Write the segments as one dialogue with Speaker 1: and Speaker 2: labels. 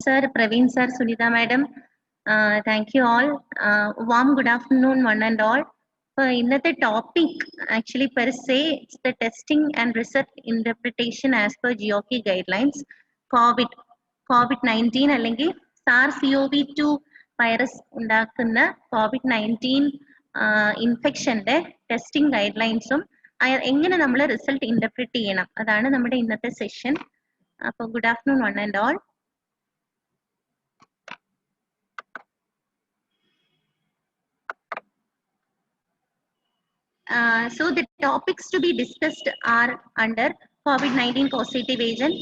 Speaker 1: Sir, Praveen sir, Sunita madam, thank you all. Warm good afternoon, one and all. The topic actually per se, it's the testing and research interpretation as per GOK guidelines. COVID-19 അല്ലെങ്കിൽ SARS-CoV-2 virus ഉണ്ടാക്കുന്ന COVID-19 ഇൻഫെക്ഷന്റെ testing ഗൈഡ്ലൈൻസും എങ്ങനെ നമ്മൾ result interpret ചെയ്യണം അതാണ് നമ്മുടെ ഇന്നത്തെ session. അപ്പോൾ good afternoon one and all. So the topics to be discussed are under COVID-19 causative agent,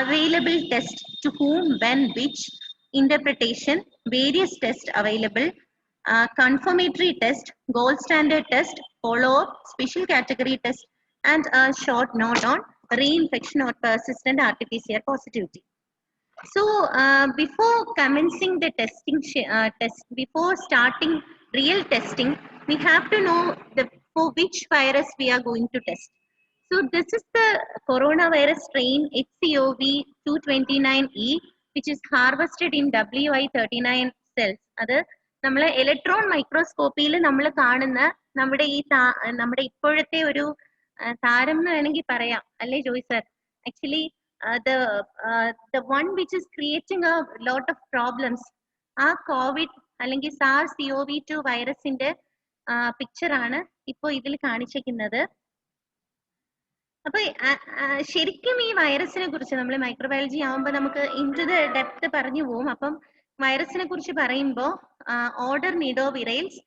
Speaker 1: available test to whom, when, which, interpretation, various tests available, confirmatory test, gold standard test, follow-up, special category test, and a short note on reinfection or persistent RT-PCR positivity. So before commencing the testing before starting real testing, we have to know for which virus we are going to test. So this is the coronavirus strain HCOV229E, which is harvested in WI39 cells. അത് നമ്മളെ electron മൈക്രോസ്കോപ്പിയിൽ നമ്മൾ കാണുന്ന നമ്മുടെ ഇപ്പോഴത്തെ ഒരു താരം എന്ന് വേണമെങ്കിൽ പറയാം അല്ലേ Joy sir? Actually the one which is creating a lot of problems ആ കോവിഡ് അല്ലെങ്കിൽ SARS-CoV-2 വൈറസിന്റെ പിക്ചർ ആണ് ഇപ്പോ ഇതിൽ കാണിച്ചിരിക്കുന്നത്. അപ്പൊ ശരിക്കും ഈ വൈറസിനെ കുറിച്ച് നമ്മൾ മൈക്രോബയോളജി ആവുമ്പോൾ നമുക്ക് ഇൻടു ദ ഡെപ്ത് പറഞ്ഞു പോകും. അപ്പം വൈറസിനെ കുറിച്ച് പറയുമ്പോൾ ഓർഡർ നിഡോവിറൈൽസ്,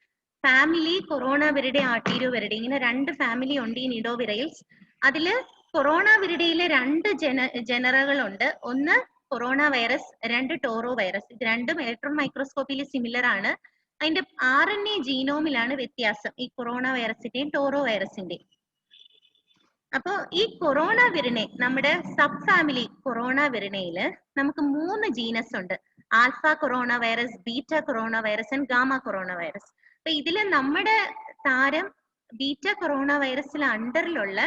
Speaker 1: ഫാമിലി കൊറോണ വിരിഡെ ആർട്ടീരിയോവിരിഡെ, ഇങ്ങനെ രണ്ട് ഫാമിലി ഉണ്ട് ഈ നിഡോവിറൈൽസ്. അതില് കൊറോണ വിരിഡയിലെ രണ്ട് ജനറകളുണ്ട്. ഒന്ന് കൊറോണ വൈറസ്, രണ്ട് ടോറോ വൈറസ്. ഇത് രണ്ടും ഇലക്ട്രോൺ മൈക്രോസ്കോപ്പിയിൽ സിമിലർ ആണ്. അതിന്റെ RNA ജീനോമിലാണ് വ്യത്യാസം ഈ കൊറോണ വൈറസിന്റെയും ടോറോ വൈറസിന്റെയും. അപ്പോ ഈ കൊറോണ വിരിനെ നമ്മുടെ സബ് ഫാമിലി കൊറോണ വിരിനയില് നമുക്ക് 3 ജീനസ് ഉണ്ട്. Alpha corona virus, beta corona virus and gamma corona virus. അപ്പൊ ഇതില് നമ്മുടെ താരം ബീറ്റ കൊറോണ വൈറസിലെ അണ്ടറിലുള്ള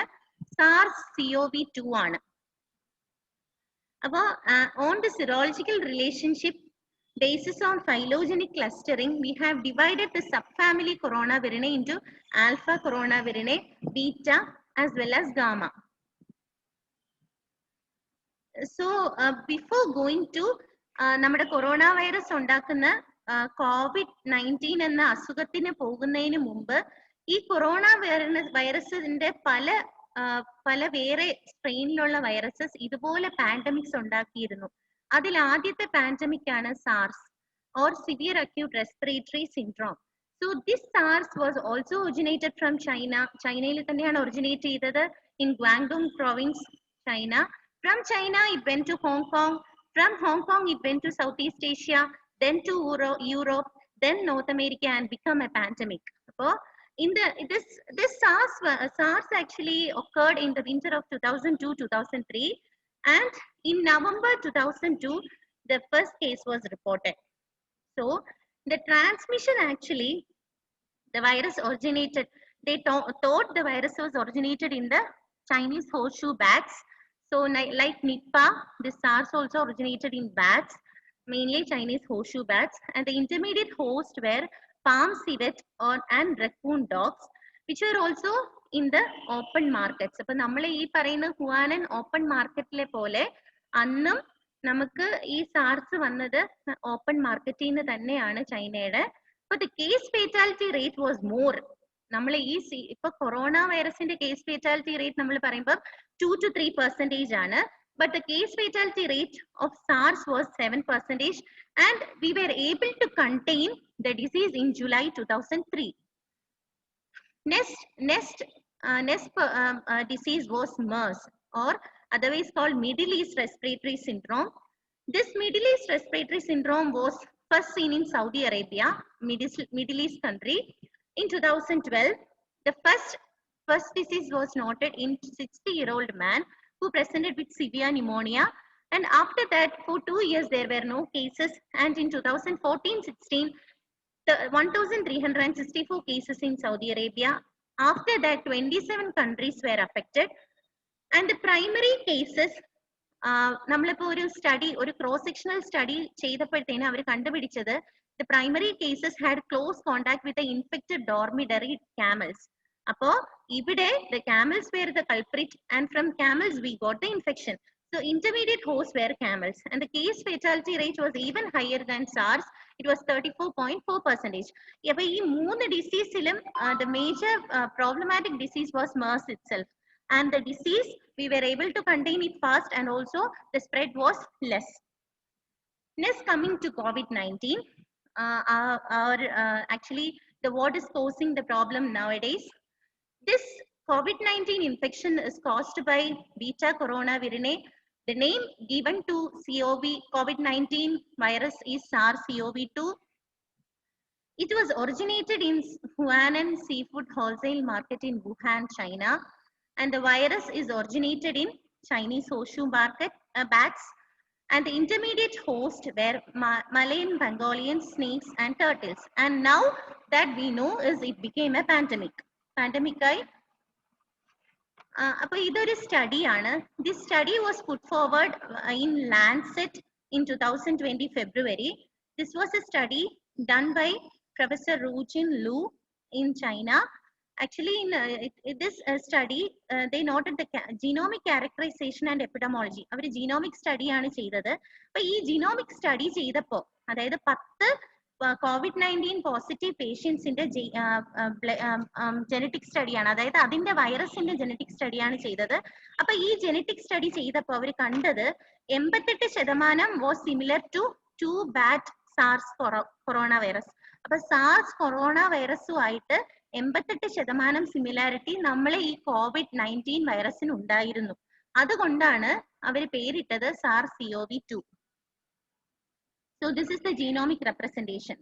Speaker 1: SARS-CoV-2 ആണ്. അപ്പോ on the serological relationship basis on phylogenic clustering, we have divided the subfamily coronavirinae into alpha coronavirinae, beta as well as gamma. So before going to നമ്മുടെ corona virus ഉണ്ടാക്കുന്ന COVID-19 എന്ന അസുഖത്തിന് പോകുന്നതിന് മുമ്പ് ഈ corona വൈറസിന്റെ പല വേറെ സ്ട്രെയിനിലുള്ള വൈറസസ് ഇതുപോലെ പാൻഡമിക്സ് ഉണ്ടാക്കിയിരുന്നു. അതിൽ ആദ്യത്തെ പാൻഡമിക് ആണ് SARS or severe acute respiratory syndrome. So this SARS was also originated from China. ചൈനയിൽ തന്നെയാണ് ഒറിജിനേറ്റ് ചെയ്തത് in Guangdong province, China. From China it went to Hong Kong. From Hong Kong it went to Southeast Asia, then to Europe, then North America and become a pandemic. So this SARS actually occurred in the winter of 2002-2003, and in November 2002 the first case was reported. So the transmission actually, the virus originated, they thought the virus was originated in the Chinese horseshoe bats. So like Nipah, the SARS also originated in bats, mainly Chinese horseshoe bats, and the intermediate host were palm civet and raccoon dogs, which were also in the open markets. അപ്പൊ നമ്മൾ ഈ പറയുന്ന ഹുവാനൻ open മാർക്കറ്റിലെ പോലെ അന്നും നമുക്ക് ഈ SARS വന്നത് ഓപ്പൺ മാർക്കറ്റിൽ നിന്ന് തന്നെയാണ് ചൈനയുടെ. അപ്പൊ the case fatality rate was more. നമ്മൾ ഈ ഇപ്പൊ കൊറോണ വൈറസിന്റെ കേസ് ഫേറ്റാലിറ്റി റേറ്റ് നമ്മൾ പറയുമ്പോൾ 2 to 3% ആണ്. But the case fatality rate of SARS was 7%, and we were able to contain the disease in July 2003. Next disease was MERS, or otherwise called Middle East Respiratory Syndrome. This Middle East Respiratory Syndrome was first seen in Saudi Arabia, Middle East country. In 2012, the first disease was noted in 60-year-old man who presented with severe pneumonia, and after that for 2 years there were no cases, and in 2014-16 1364 cases in Saudi Arabia. After that 27 countries were affected, and the primary cases നമ്മളിപ്പോ ഒരു study, ഒരു cross sectional study ചെയ്തപ്പോഴത്തേന് അവർ കണ്ടുപിടിച്ചത് the primary cases had close contact with the infected dormitory camels. Appo ivide the camels were the culprit, and from camels we got the infection. So intermediate hosts were camels, and the case fatality rate was even higher than SARS. It was 34.4%. Appo ee moonu disease ilum the major problematic disease was MERS itself, and the disease we were able to contain it fast, and also the spread was less. Next, coming to COVID-19, actually the what is causing the problem nowadays. This COVID-19 infection is caused by beta coronavirinae. The name given to COVID-19 virus is SARS-CoV-2. It was originated in Huanan Seafood Wholesale Market in Wuhan, China, and the virus is originated in Chinese horseshoe market bats, and the intermediate host were Malayan Pangolin snakes and turtles. And now that we know is it became a pandemic. Appo idoru study aanu. This study was put forward in Lancet in 2020 February. This was a study done by Professor Rujin Lu in China. Actually, in this study, they noted the genomic characterization and epidemiology. Avaru genomic study aanu cheythathu. Appo ee genomic study cheythappo adayathu 10 COVID-19 positive പേഷ്യൻസിന്റെ genetic സ്റ്റഡിയാണ്, അതായത് അതിന്റെ വൈറസിന്റെ genetic സ്റ്റഡിയാണ് ചെയ്തത്. അപ്പൊ ഈ genetic study ചെയ്തപ്പോൾ അവർ കണ്ടത് 88% was similar to 2 bat SARS corona virus. അപ്പൊ സാർസ് കൊറോണ വൈറസുമായിട്ട് 88% സിമിലാരിറ്റി നമ്മളെ ഈ COVID-19 വൈറസിന് ഉണ്ടായിരുന്നു. അതുകൊണ്ടാണ് അവർ പേരിട്ടത് SARS-CoV-2. So this is the genomic representation.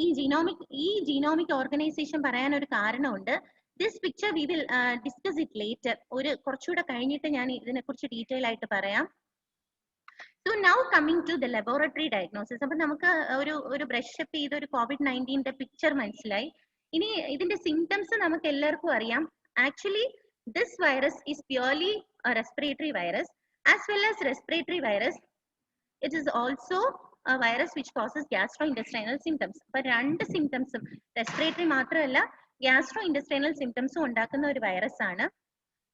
Speaker 1: ഈ genomic organization പറയാൻ ഒരു കാരണമുണ്ട്. This picture we will discuss it later. ഒരു കുറച്ചുകൂടെ കഴിഞ്ഞിട്ട് ഞാൻ ഇതിനെ കുറിച്ച് ഡീറ്റെയിൽ ആയിട്ട് പറയാം. So now coming to the laboratory diagnosis. അപ്പോൾ നമുക്ക് ഒരു ബ്രഷ് അപ്പ് ചെയ്ത ഒരു COVID-19 പിക്ചർ മനസ്സിലായി. ഇനി ഇതിന്റെ സിംറ്റംസ് നമുക്ക് എല്ലാവർക്കും അറിയാം. Actually this virus is purely a respiratory virus. As well as respiratory virus, it is also a virus which causes gastrointestinal symptoms. അപ്പോൾ രണ്ട് സിംറ്റംസും റെസ്പിറേറ്ററി മാത്രമല്ല ഗ്യാസ്ട്രോഇന്റെസ്റ്റിനൽ സിംറ്റംസും ഉണ്ടാക്കുന്ന ഒരു വൈറസ് ആണ്.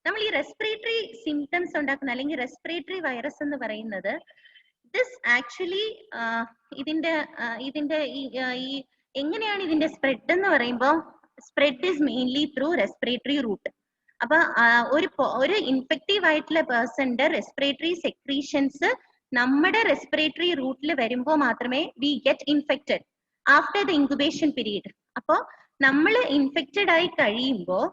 Speaker 1: നമ്മൾ ഈ റെസ്പിറേറ്ററി സിംറ്റംസ് ഉണ്ടാക്കുന്ന അല്ലെങ്കിൽ റെസ്പിറേറ്ററി വൈറസ് എന്ന് പറയുന്നത് ദിസ് ആക്ച്വലി ഇതിന്റെ ഈ എങ്ങനെയാണ് ഇതിന്റെ സ്പ്രെഡ് എന്ന് പറയുമ്പോൾ spread is mainly through respiratory route. അപ്പൊ ഒരു ഇൻഫെക്റ്റീവ് ആയിട്ടുള്ള പേഴ്സന്റെ റെസ്പിറേറ്ററി സെക്രീഷൻസ് നമ്മുടെ റെസ്പിറേറ്ററി റൂട്ടിൽ വരുമ്പോൾ മാത്രമേ we get infected after the incubation period. അപ്പോൾ നമ്മൾ ഇൻഫെക്റ്റഡ് ആയി കഴിയുമ്പോൾ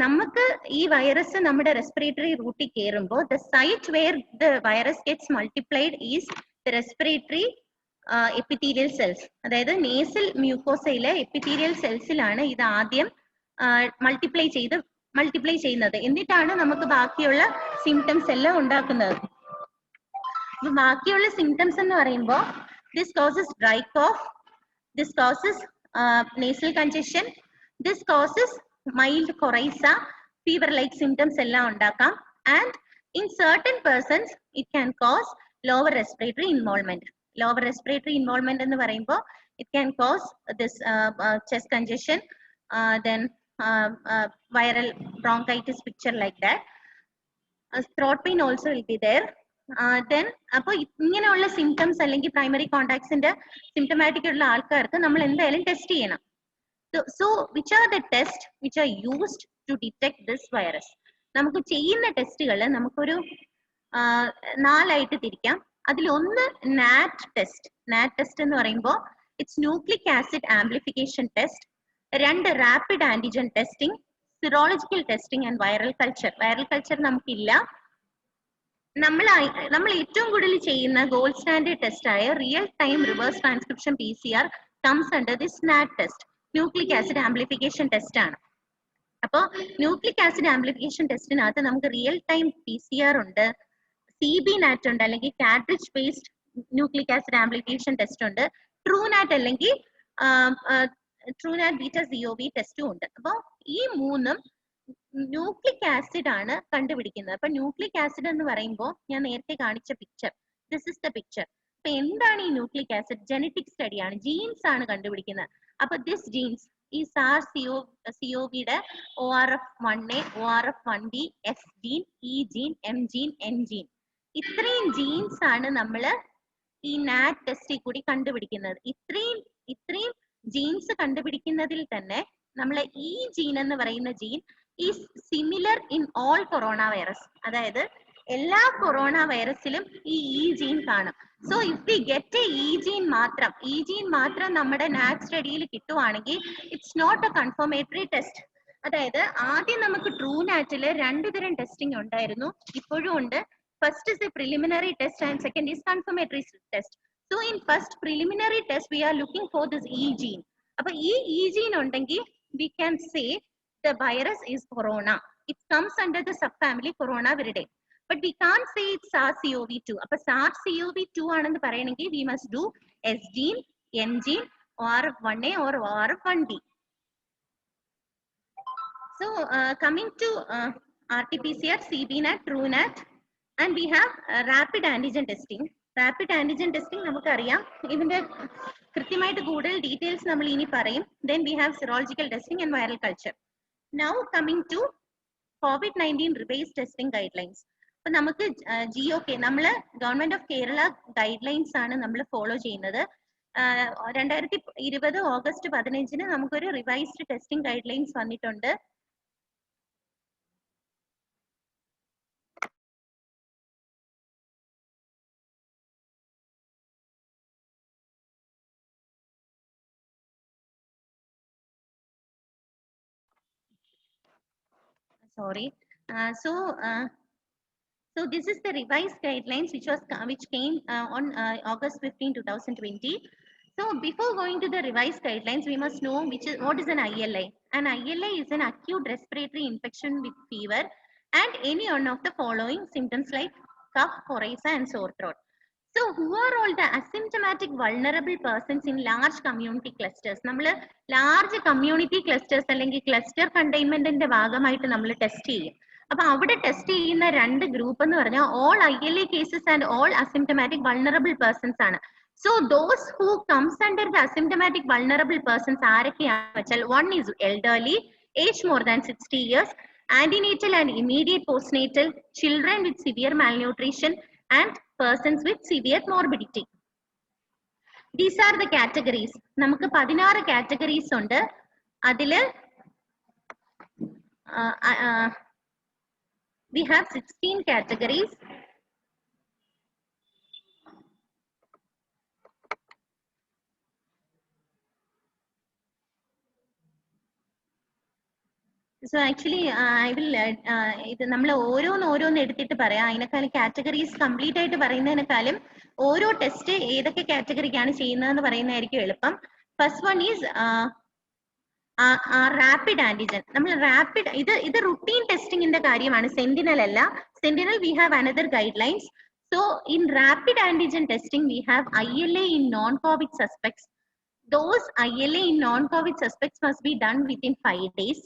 Speaker 1: നമുക്ക് ഈ വൈറസ് നമ്മുടെ റെസ്പിറേറ്ററി റൂട്ടിൽ കയറുമ്പോൾ the site where the virus gets multiplied is the respiratory epithelial cells. അതായത് നേസൽ മ്യൂക്കോസയിലെ എപ്പിത്തീരിയൽ സെൽസിലാണ് ഇത് ആദ്യം മൾട്ടിപ്ലൈ ചെയ്യുന്നത്. എന്നിട്ടാണ് നമുക്ക് ബാക്കിയുള്ള സിംറ്റംസ് എല്ലാം ഉണ്ടാക്കുന്നത്. ബാക്കിയുള്ള സിംറ്റംസ് എന്ന് പറയുമ്പോൾ this causes dry cough, this causes nasal congestion, this causes mild coryza, fever like symptoms എല്ലാം ഉണ്ടാക്കാം. And in certain persons it can cause lower respiratory involvement. Lower respiratory involvement എന്ന് പറയുമ്പോൾ it can cause this chest congestion, then viral bronchitis picture like that. Throat pain also will be there. Then അപ്പോൾ ഇങ്ങനെയുള്ള symptoms അല്ലെങ്കിൽ primary കോണ്ടാക്ട്സിന്റെ symptomatic ഉള്ള ആൾക്കാർക്ക് നമ്മൾ എന്തായാലും test ചെയ്യണം. So which are the tests which are used to detect this virus? നമുക്ക് ചെയ്യുന്ന ടെസ്റ്റുകൾ നമുക്കൊരു 4 ആയിട്ട് തിരിക്കാം. അതിലൊന്ന് NAT ടെസ്റ്റ്. NAT ടെസ്റ്റ് എന്ന് പറയുമ്പോൾ it's nucleic acid amplification test. 2 rapid antigen testing, serological testing and viral culture. Viral culture നമുക്കില്ല. നമ്മൾ ഏറ്റവും കൂടുതൽ ചെയ്യുന്ന ഗോൾഡ് സ്റ്റാൻഡേർഡ് ടെസ്റ്റ് ആയ real time reverse transcription PCR comes under this NAT test. Nucleic acid amplification test ആണ്. അപ്പോൾ nucleic acid amplification ടെസ്റ്റിനകത്ത് നമുക്ക് real time PCR ഉണ്ട്, CBNAT ഉണ്ട് അല്ലെങ്കിൽ cartridge based nucleic acid amplification test ഉണ്ട്, TrueNAT അല്ലെങ്കിൽ TrueNAT beta COV ടെസ്റ്റും ഉണ്ട്. അപ്പോൾ ഈ മൂന്നും ന്യൂക്ലിക് ആസിഡ് ആണ് കണ്ടുപിടിക്കുന്നത്. അപ്പൊ ന്യൂക്ലിക് ആസിഡ് എന്ന് പറയുമ്പോൾ ഞാൻ നേരത്തെ കാണിച്ച picture, this is the picture. അപ്പൊ എന്താണ് ഈ ന്യൂക്ലിക് ആസിഡ്? ജനറ്റിക് സ്റ്റഡിയാണ്, ജീൻസ് ആണ് കണ്ടുപിടിക്കുന്നത്. അപ്പൊ ദിസ് ജീൻസ് ഈ SARS-CoV-യുടെ ORF1A, ORF1B, S gene, E gene, M gene, N gene, ഇത്രയും ജീൻസ് ആണ് നമ്മള് ഈ നാറ്റ് ടെസ്റ്റിൽ കൂടി കണ്ടുപിടിക്കുന്നത്. ഇത്രയും ജീൻസ് കണ്ടുപിടിക്കുന്നതിൽ തന്നെ നമ്മളെ ഈ ജീൻ എന്ന് പറയുന്ന gene is similar in all corona virus. അതായത് എല്ലാ കൊറോണ വൈറസിലും ഈ ജീൻ കാണും. സോ ഇഫ് വി ഗെറ്റ് ഈ ജീൻ മാത്രം നമ്മുടെ നാറ്റ് സ്റ്റഡിയിൽ കിട്ടുവാണെങ്കിൽ it's not a confirmatory test. അതായത് ആദ്യം നമുക്ക് ട്രൂ നാറ്റില് 2 തരം ടെസ്റ്റിംഗ് ഉണ്ടായിരുന്നു, ഇപ്പോഴും ഉണ്ട്. First is a preliminary test and second is confirmatory test. So in first preliminary test we are looking for this E gene. Appo E gene undengil we can say the virus is corona. It comes under the subfamily Coronaviridae. But we can't say it's SARS-CoV-2. Appo SARS-CoV-2 aanennu parayanengil we must do S gene, N gene, ORF1A or ORF1B. So coming to RT-PCR, CBNAT, TrueNAT, and we have rapid antigen testing. Rapid antigen testing നമുക്കറിയാം, ഇതിന്റെ കൃത്യമായിട്ട് കൂടുതൽ details നമ്മൾ ഇനി പറയും. Then we have serological testing and viral culture. Now coming to COVID-19 revised testing guidelines. അപ്പൊ നമുക്ക് GOK, നമ്മള് ഗവൺമെന്റ് ഓഫ് കേരള ഗൈഡ്ലൈൻസ് ആണ് നമ്മൾ ഫോളോ ചെയ്യുന്നത്. 2020 ഓഗസ്റ്റ് 15 നമുക്കൊരു റിവൈസ്ഡ് ടെസ്റ്റിംഗ് ഗൈഡ്ലൈൻസ് വന്നിട്ടുണ്ട്. Sorry. So this is the revised guidelines which came on August 15, 2020. So before going to the revised guidelines, we must know what is an ILI. An ILI is an acute respiratory infection with fever and any one of the following symptoms like cough, coryza, and sore throat. So who are all the asymptomatic vulnerable persons in large community clusters? നമ്മൾ large community clusters അല്ലെങ്കിൽ cluster കണ്ടെയ്ൻമെന്റിന്റെ ഭാഗമായിട്ട് നമ്മൾ test ചെയ്യും. അപ്പൊ അവിടെ test ചെയ്യുന്ന 2 group എന്ന് പറഞ്ഞാൽ all ILA cases and all asymptomatic vulnerable persons ആണ്. So those who comes under the asymptomatic vulnerable persons ആരൊക്കെയാണെന്ന് വെച്ചാൽ, 1 is elderly, age more than 60 years, antenatal and immediate postnatal, children with severe malnutrition, and persons with severe morbidity. These are the categories. നമുക്ക് 16 categories ഉണ്ട്. അതില് we have 16 categories. So actually I will ഇത് നമ്മൾ ഓരോന്ന് എടുത്തിട്ട് പറയാം. അതിനേക്കാളും categories complete ആയിട്ട് പറയുന്നതിനേക്കാളും ഓരോ ടെസ്റ്റ് ഏതൊക്കെ കാറ്റഗറിക്കാണ് ചെയ്യുന്നതെന്ന് പറയുന്നതായിരിക്കും എളുപ്പം. First one is rapid antigen. നമ്മൾ റാപ്പിഡ് ഇത് റുട്ടീൻ ടെസ്റ്റിംഗിന്റെ കാര്യമാണ്, സെന്റിനൽ അല്ല. Sentinel we have another guide lines. So in rapid antigen testing we have ILA in non-COVID suspects. Those ILA in non-COVID suspects must be done within 5 days.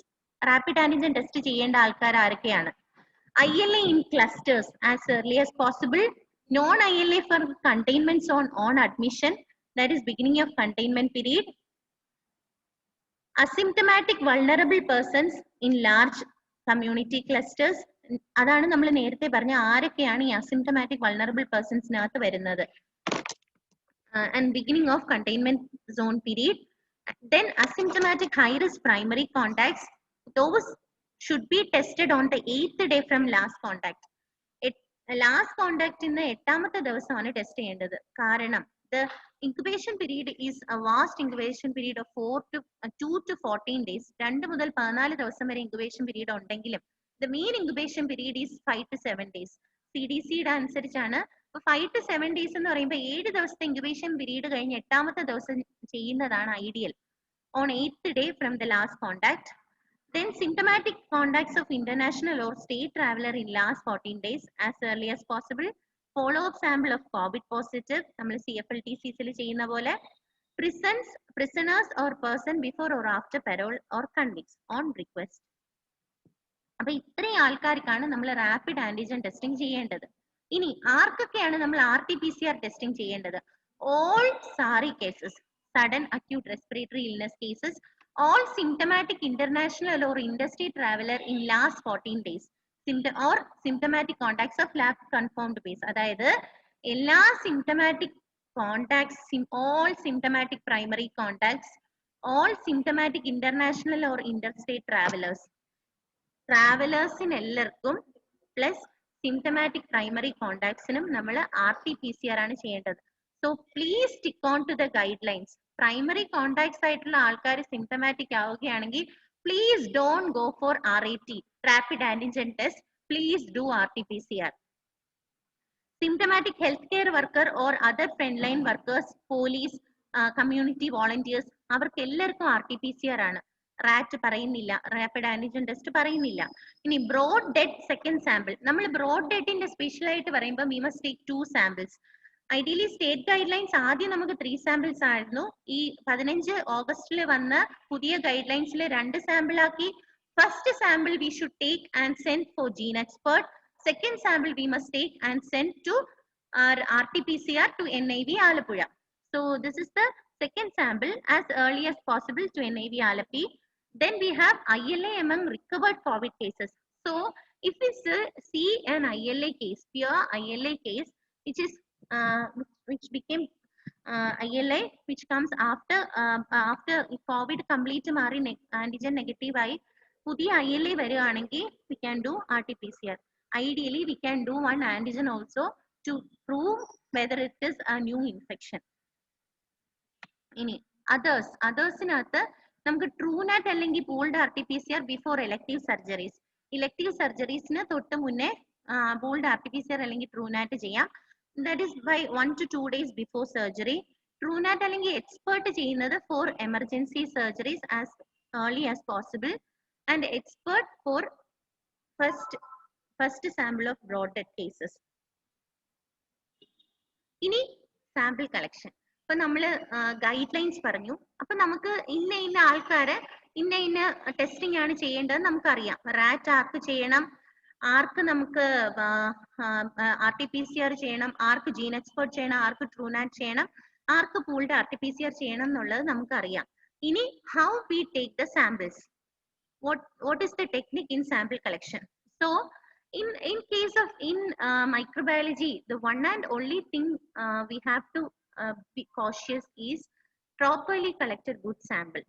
Speaker 1: Rapid antigen test ചെയ്യേണ്ട ആൾക്കാർ ആരൊക്കെയാണ്? ILA in clusters as early as possible. Non-ILA for containment zone on admission, that is beginning of containment period. Asymptomatic vulnerable persons in large community clusters. അതാണ് നമ്മൾ നേരത്തെ പറഞ്ഞ ആരൊക്കെയാണ് ഈ അസിംപ്റ്റമാറ്റിക് vulnerable പേഴ്സൺസിനകത്ത് വരുന്നത്. And beginning of containment zone period. Then asymptomatic high risk primary contacts. Those should be tested on the 8th day from last contact. Last കോണ്ടാക്ടിന് 8ാമത്തെ ദിവസമാണ് ടെസ്റ്റ് ചെയ്യേണ്ടത്. കാരണം the incubation period is a vast incubation period of 2 to 14 days. 2 മുതൽ 14 ദിവസം വരെ incubation period ഉണ്ടെങ്കിലും the mean incubation period is 5 to 7 days. CDCയുടെ അനുസരിച്ചാണ്. 5 to 7 days എന്ന് പറയുമ്പോൾ 7 ദിവസത്തെ incubation period കഴിഞ്ഞ് 8ാമത്തെ ദിവസം ചെയ്യുന്നതാണ് ideal. On 8th day from the last contact. Then symptomatic contacts of international or state traveler in last 14 days as early as possible. Follow-up sample of COVID positive. നമ്മൾ CFLTCs ചെയ്യുന്ന പോലെ. Prisoners or person before or after parole or convicts on request. അപ്പൊ ഇത്രയും ആൾക്കാർക്കാണ് നമ്മൾ rapid antigen testing ചെയ്യേണ്ടത്. ഇനി ആർക്കൊക്കെയാണ് നമ്മൾ RT-PCR ടെസ്റ്റിംഗ് ചെയ്യേണ്ടത്? All SARI cases, sudden acute respiratory illness cases, all symptomatic international or industry traveler in last 14 days or symptomatic contacts of lab confirmed base. അതായത് എല്ലാ symptomatic contacts, all symptomatic primary contacts, all symptomatic international or interstate travelers in എല്ലാവർക്കും plus symptomatic primary കോണ്ടാക്ട്സിനും നമ്മൾ RT-PCR ആണ് ചെയ്യേണ്ടത്. So please stick on to the guidelines. Primary contacts ആയിട്ടുള്ള ആൾക്കാർ symptomatic ആവുകയാണെങ്കിൽ please don't go for RAT, rapid antigen test. Please do RT-PCR. Symptomatic health care worker or other front line workers, police, community volunteers, അവർക്ക് എല്ലാവർക്കും RT-PCR ആണ്. Rat പറയുന്നില്ല, rapid antigen test പറയുന്നില്ല. ഇനി broad dead second sample. നമ്മൾ broad ഡെഡിന്റെ special ആയിട്ട് പറയുമ്പോൾ we must take 2 samples. Ideally state guide lines ആദ്യം നമുക്ക് 3 സാമ്പിൾസ് ആയിരുന്നു. ഈ 15 ഓഗസ്റ്റിൽ വന്ന പുതിയ ഗൈഡ് ലൈൻസിൽ 2 സാമ്പിൾ ആക്കി. First sample we should take and send for GeneXpert. Second sample we must take and send to our RT-PCR to NIV Alappuzha. So this is the second sample as early as possible to NIV Alappi. Then we have ILA among recovered COVID cases. So if we see an ILA case, pure ILA case, which became ILA, which comes after COVID complete mari antigen negative ആയി പുതിയ ILA വരികയാണെങ്കിൽ we can do RT-PCR. Ideally, we can do one antigen also to prove whether it is a new infection. ഇനി othersനകത്ത് നമുക്ക് TrueNAT അല്ലെങ്കിൽ pooled RT-PCR before elective surgeries. Elective surgeriesന് തൊട്ട് മുന്നേ pooled RT-PCR അല്ലെങ്കിൽ TrueNAT ചെയ്യാം. That is by 1 to 2 days before surgery. TrueNAT അല്ലെങ്കിൽ expert ചെയ്യുന്നത് for emergency surgeries as early as possible, and expert for first sample of broad dead cases. ഇനി sample collection. അപ്പൊ നമ്മള് guide lines പറഞ്ഞു. അപ്പൊ നമുക്ക് ഇന്ന ആൾക്കാരെ ഇന്ന ടെസ്റ്റിംഗ് ആണ് ചെയ്യേണ്ടത് നമുക്കറിയാം. റാറ്റ് ആർക്ക് ചെയ്യണം, ആർക്ക് നമുക്ക് RT-PCR ചെയ്യണം, ആർക്ക് ജീൻ എക്സ്പെർട്ട് ചെയ്യണം, ആർക്ക് TrueNAT ചെയ്യണം, ആർക്ക് പൂൾഡ് RT-PCR ചെയ്യണം എന്നുള്ളത് നമുക്കറിയാം. ഇനി how we take the samples, what is the technique in sample collection? So in case of microbiology, the one and only thing we have to be cautious is properly collected good sample.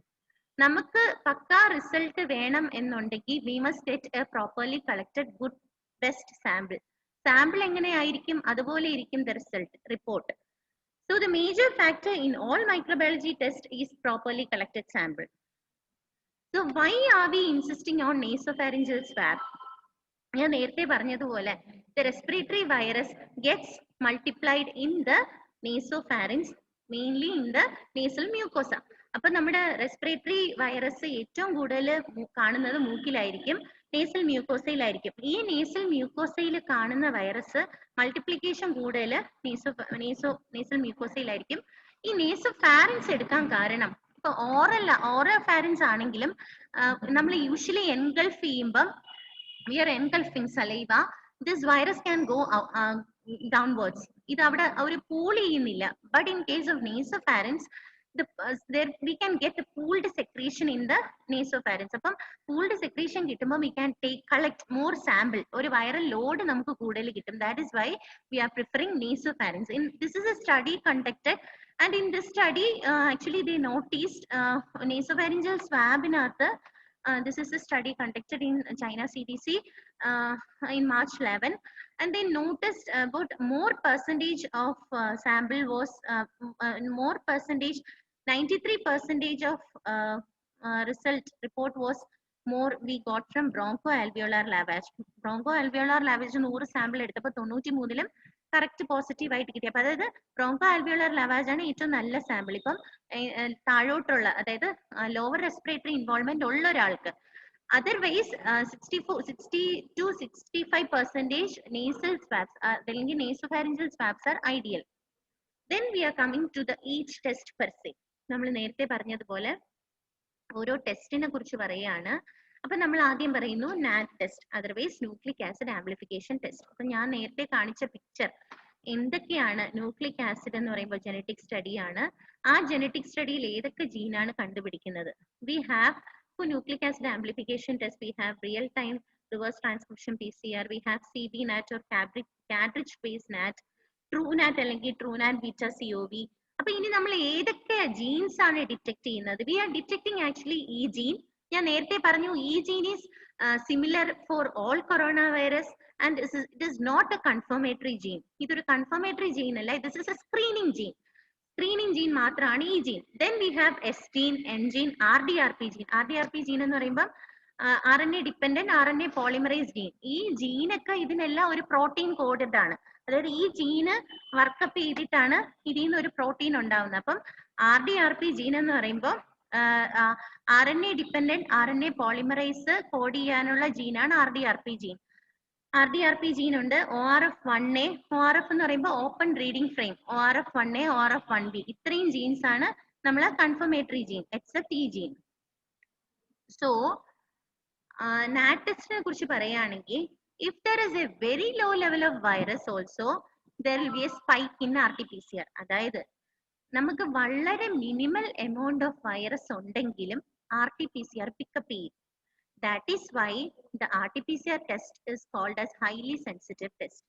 Speaker 1: നമുക്ക് പക്കാ result വേണം എന്നുണ്ടെങ്കിൽ we must get a properly collected good best sample. Sample എങ്ങനെയായിരിക്കും അതുപോലെ ഇരിക്കും the result report. So the major factor in all microbiology test is properly collected sample. So why are we insisting on nasopharyngeal swab? ഞാൻ നേരത്തെ പറഞ്ഞതുപോലെ the respiratory virus gets multiplied in the nasopharynx, mainly in the nasal mucosa. അപ്പൊ നമ്മുടെ respiratory virus ഏറ്റവും കൂടുതൽ കാണുന്നത് മൂക്കിലായിരിക്കും, nasal മ്യൂക്കോസയിലായിരിക്കും. ഈ nasal മ്യൂക്കോസയിൽ കാണുന്ന വൈറസ് മൾട്ടിപ്ലിക്കേഷൻ കൂടുതൽ നേസൽ മ്യൂക്കോസയിലായിരിക്കും. ഈ നേസോഫാരിൻസ് എടുക്കാൻ കാരണം ഇപ്പൊ ഓറൽ ഫാരിൻസ് ആണെങ്കിലും നമ്മൾ യൂഷ്വലി എൻഗൾഫ് ചെയ്യുമ്പം we are engulfing saliva, this virus can go downwards. ഇത് അവിടെ ഒരു പൂൾ ചെയ്യുന്നില്ല. But in case of nasopharynx, there we can get a pooled secretion in the nasopharynx. അപ്പം pooled secretion കിട്ടുമ്പോൾ we can collect more sample. ഒരു viral load നമുക്ക് കൂടുതൽ കിട്ടും. That is why we are preferring nasopharynx. This is a study conducted, and in this study actually they noticed nasopharyngeal swabinathu. This is a study conducted in China CDC in March 11, and they noticed about more percentage of sample was more percentage, 93% of result report was more we got from bronchoalveolar lavage. Bronchoalveolar lavage 100 sample എടുത്തപ്പോൾ 93ലും correct positive ആയിട്ട് കിട്ടി. അപ്പൊ അതായത് broncho alveolar ലവാജ് ആണ് ഏറ്റവും നല്ല sample. ഇപ്പം താഴോട്ടുള്ള അതായത് ലോവർ റെസ്പിറേറ്ററി ഇൻവോൾവ്മെന്റ് ഉള്ള ഒരാൾക്ക്. അതർവൈസ് 60 to 65% nasal swabs അല്ലെങ്കിൽ nasopharyngeal swabs are ideal. Then we are coming to the each test per se. നമ്മൾ നേരത്തെ പറഞ്ഞതുപോലെ ഓരോ ടെസ്റ്റിനെ കുറിച്ച് പറയുകയാണ്. അപ്പൊ നമ്മൾ ആദ്യം പറയുന്നു NAT test, otherwise nucleic acid amplification test. അപ്പൊ ഞാൻ നേരത്തെ കാണിച്ച പിക്ചർ എന്തൊക്കെയാണ് ന്യൂക്ലിക് ആസിഡ് എന്ന് പറയുമ്പോൾ ജനറ്റിക് സ്റ്റഡി ആണ്. ആ ജനറ്റിക് സ്റ്റഡിയിൽ ഏതൊക്കെ ജീനാണ് കണ്ടുപിടിക്കുന്നത്? We have for nucleic acid amplification test we have real time reverse transcription PCR, we have CBNAT or cartridge based NAT, TrueNAT അല്ലെങ്കിൽ TrueNAT beta COV. അപ്പൊ ഇനി നമ്മൾ ഏതൊക്കെ ജീൻസ് ആണ് ഡിറ്റക്ട് ചെയ്യുന്നത്? വി ആർ ഡിറ്റക്ടിങ് ആക്ച്വലി ഈ gene. ഞാൻ നേരത്തെ പറഞ്ഞു ഈ gene is similar for all corona virus and it is not a confirmatory gene. ഇതൊരു കൺഫർമേറ്ററി ജീൻ അല്ല, this is a screening gene. Screening gene മാത്രമാണ് ഈ gene. Then we have S gene, N gene, RDRP gene. RDRP gene എന്ന് പറയുമ്പോൾ RNA dependent RNA polymerase gene. ഈ ജീനൊക്കെ ഇതിനെല്ലാം ഒരു പ്രോട്ടീൻ കോഡഡ് ആണ്. അതായത് ഈ ജീന് വർക്കപ്പ് ചെയ്തിട്ടാണ് ഇതിൽ നിന്ന് ഒരു പ്രോട്ടീൻ ഉണ്ടാവുന്നത്. അപ്പം RDRP ജീൻ എന്ന് പറയുമ്പോൾ RNA dependent RNA polymerase code ചെയ്യാനുള്ള ജീനാണ് RDRP ജീൻ. RDRP ജീൻ ഉണ്ട്. ORF1A, ORF എന്ന് പറയുമ്പോൾ open reading frame, ORF1A, ORF1B, ഇത്രയും ജീൻസ് ആണ് നമ്മളെ കൺഫർമേറ്ററി ജീൻ എക്സെപ്റ്റ് ഈ ജീൻ. സോ നാറ്റ് ടെസ്റ്റിനെ കുറിച്ച് പറയുകയാണെങ്കിൽ, if there is a very low level of virus also there will be a spike in RT-PCR. അതായത് നമുക്ക് വളരെ മിനിമൽ എമൗണ്ട് ഓഫ് വൈറസ് ഉണ്ടെങ്കിലും RT-PCR പിക്കപ്പ് ചെയ്യും. That is why the RT-PCR test is called as highly sensitive test.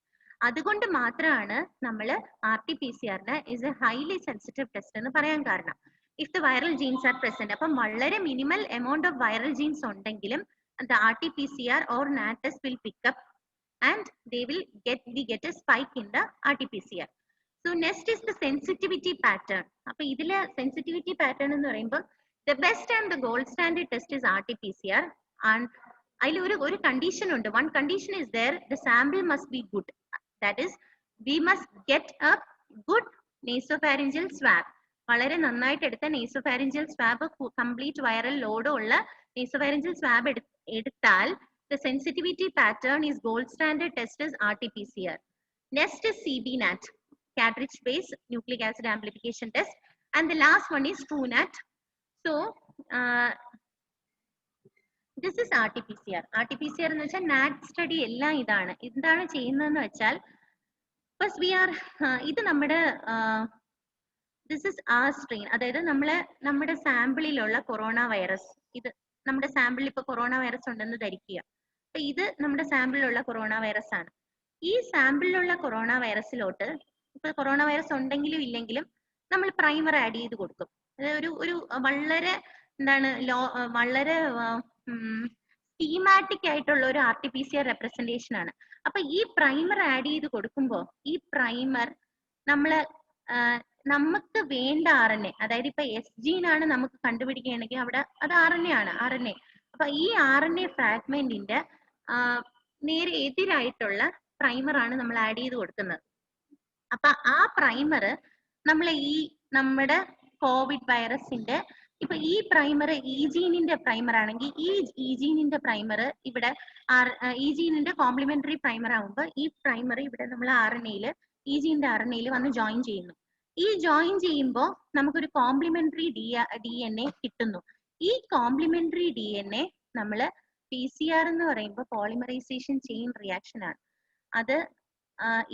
Speaker 1: അതുകൊണ്ട് മാത്രമാണ് നമ്മൾ RT-PCR is a highly sensitive test എന്ന് പറയാൻ കാരണം. If the viral genes are present, അപ്പം വളരെ minimal amount of viral genes ഉണ്ടെങ്കിലും the RT-PCR or NAT test will pick up and we get a spike in the RT-PCR. So next is the sensitivity pattern. അപ്പൊ ഇതിലെ sensitivity pattern എന്ന് പറയുമ്പോൾ the best and the gold standard test is RT-PCR. And അതിൽ ഒരു condition ഉണ്ട്. One condition is there, the sample must be good. That is, we must get a good nasopharyngeal swab. വളരെ നന്നായിട്ട് എടുത്ത nasopharyngeal swab, complete viral load ഉള്ള nasopharyngeal swab എടുത്താൽ the sensitivity pattern is gold standard test is RT-PCR. Next is CBNAT, cartridge based nucleic acid amplification test, and the last one is TrueNAT. So this is RT-PCR. RT-PCR എന്ന് വെച്ചാൽ നാറ്റ് study എല്ലാം ഇതാണ്. എന്താണ് ചെയ്യുന്നതെന്ന് വെച്ചാൽ, first we R ഇത് നമ്മുടെ this is ആ സ്ട്രെയിൻ, അതായത് നമ്മുടെ സാമ്പിളിലുള്ള കൊറോണ വൈറസ്, ഇത് നമ്മുടെ സാമ്പിളിൽ ഇപ്പൊ കൊറോണ വൈറസ് ഉണ്ടെന്ന് ധരിക്കുക. അപ്പൊ ഇത് നമ്മുടെ സാമ്പിളിലുള്ള കൊറോണ വൈറസ് ആണ്. ഈ സാമ്പിളിലുള്ള കൊറോണ വൈറസിലോട്ട് ഇപ്പൊ കൊറോണ വൈറസ് ഉണ്ടെങ്കിലും ഇല്ലെങ്കിലും നമ്മൾ പ്രൈമർ ആഡ് ചെയ്ത് കൊടുക്കും. അതായത് ഒരു വളരെ വളരെ സ്കീമാറ്റിക് ആയിട്ടുള്ള ഒരു RT-PCR റെപ്രസെന്റേഷൻ ആണ്. അപ്പൊ ഈ പ്രൈമർ ആഡ് ചെയ്ത് കൊടുക്കുമ്പോൾ ഈ പ്രൈമർ നമുക്ക് വേണ്ട RNA, അതായത് ഇപ്പൊ S ജീൻ ആണ് നമുക്ക് കണ്ടുപിടിക്കുകയാണെങ്കിൽ അവിടെ അത് RNA ആണ്, RNA. അപ്പൊ ഈ RNA ഫ്രാഗ്മെന്റിന്റെ നേരെ എതിരായിട്ടുള്ള പ്രൈമർ ആണ് നമ്മൾ ആഡ് ചെയ്ത് കൊടുക്കുന്നത്. അപ്പൊ ആ പ്രൈമർ നമ്മുടെ കോവിഡ് വൈറസിന്റെ ഇപ്പൊ ഈ പ്രൈമർ ഈ ജീനിന്റെ പ്രൈമർ ആണെങ്കിൽ ഈ ജീനിന്റെ പ്രൈമർ ഇവിടെ ഈ ജീനിന്റെ കോംപ്ലിമെന്ററി പ്രൈമർ ആകുമ്പോൾ ഈ പ്രൈമർ ഇവിടെ നമ്മൾ RNA-യിൽ ഈ ജീനിന്റെ RNA-യിൽ വന്ന് ജോയിൻ ചെയ്യുന്നു. ഈ ജോയിൻ ചെയ്യുമ്പോൾ നമുക്കൊരു കോംപ്ലിമെന്ററി DNA കിട്ടുന്നു. ഈ കോംപ്ലിമെന്ററി DNA നമ്മൾ PCR എന്ന് പറയുമ്പോൾ പോളിമറൈസേഷൻ ചെയിൻ റിയാക്ഷൻ ആണ്. അത്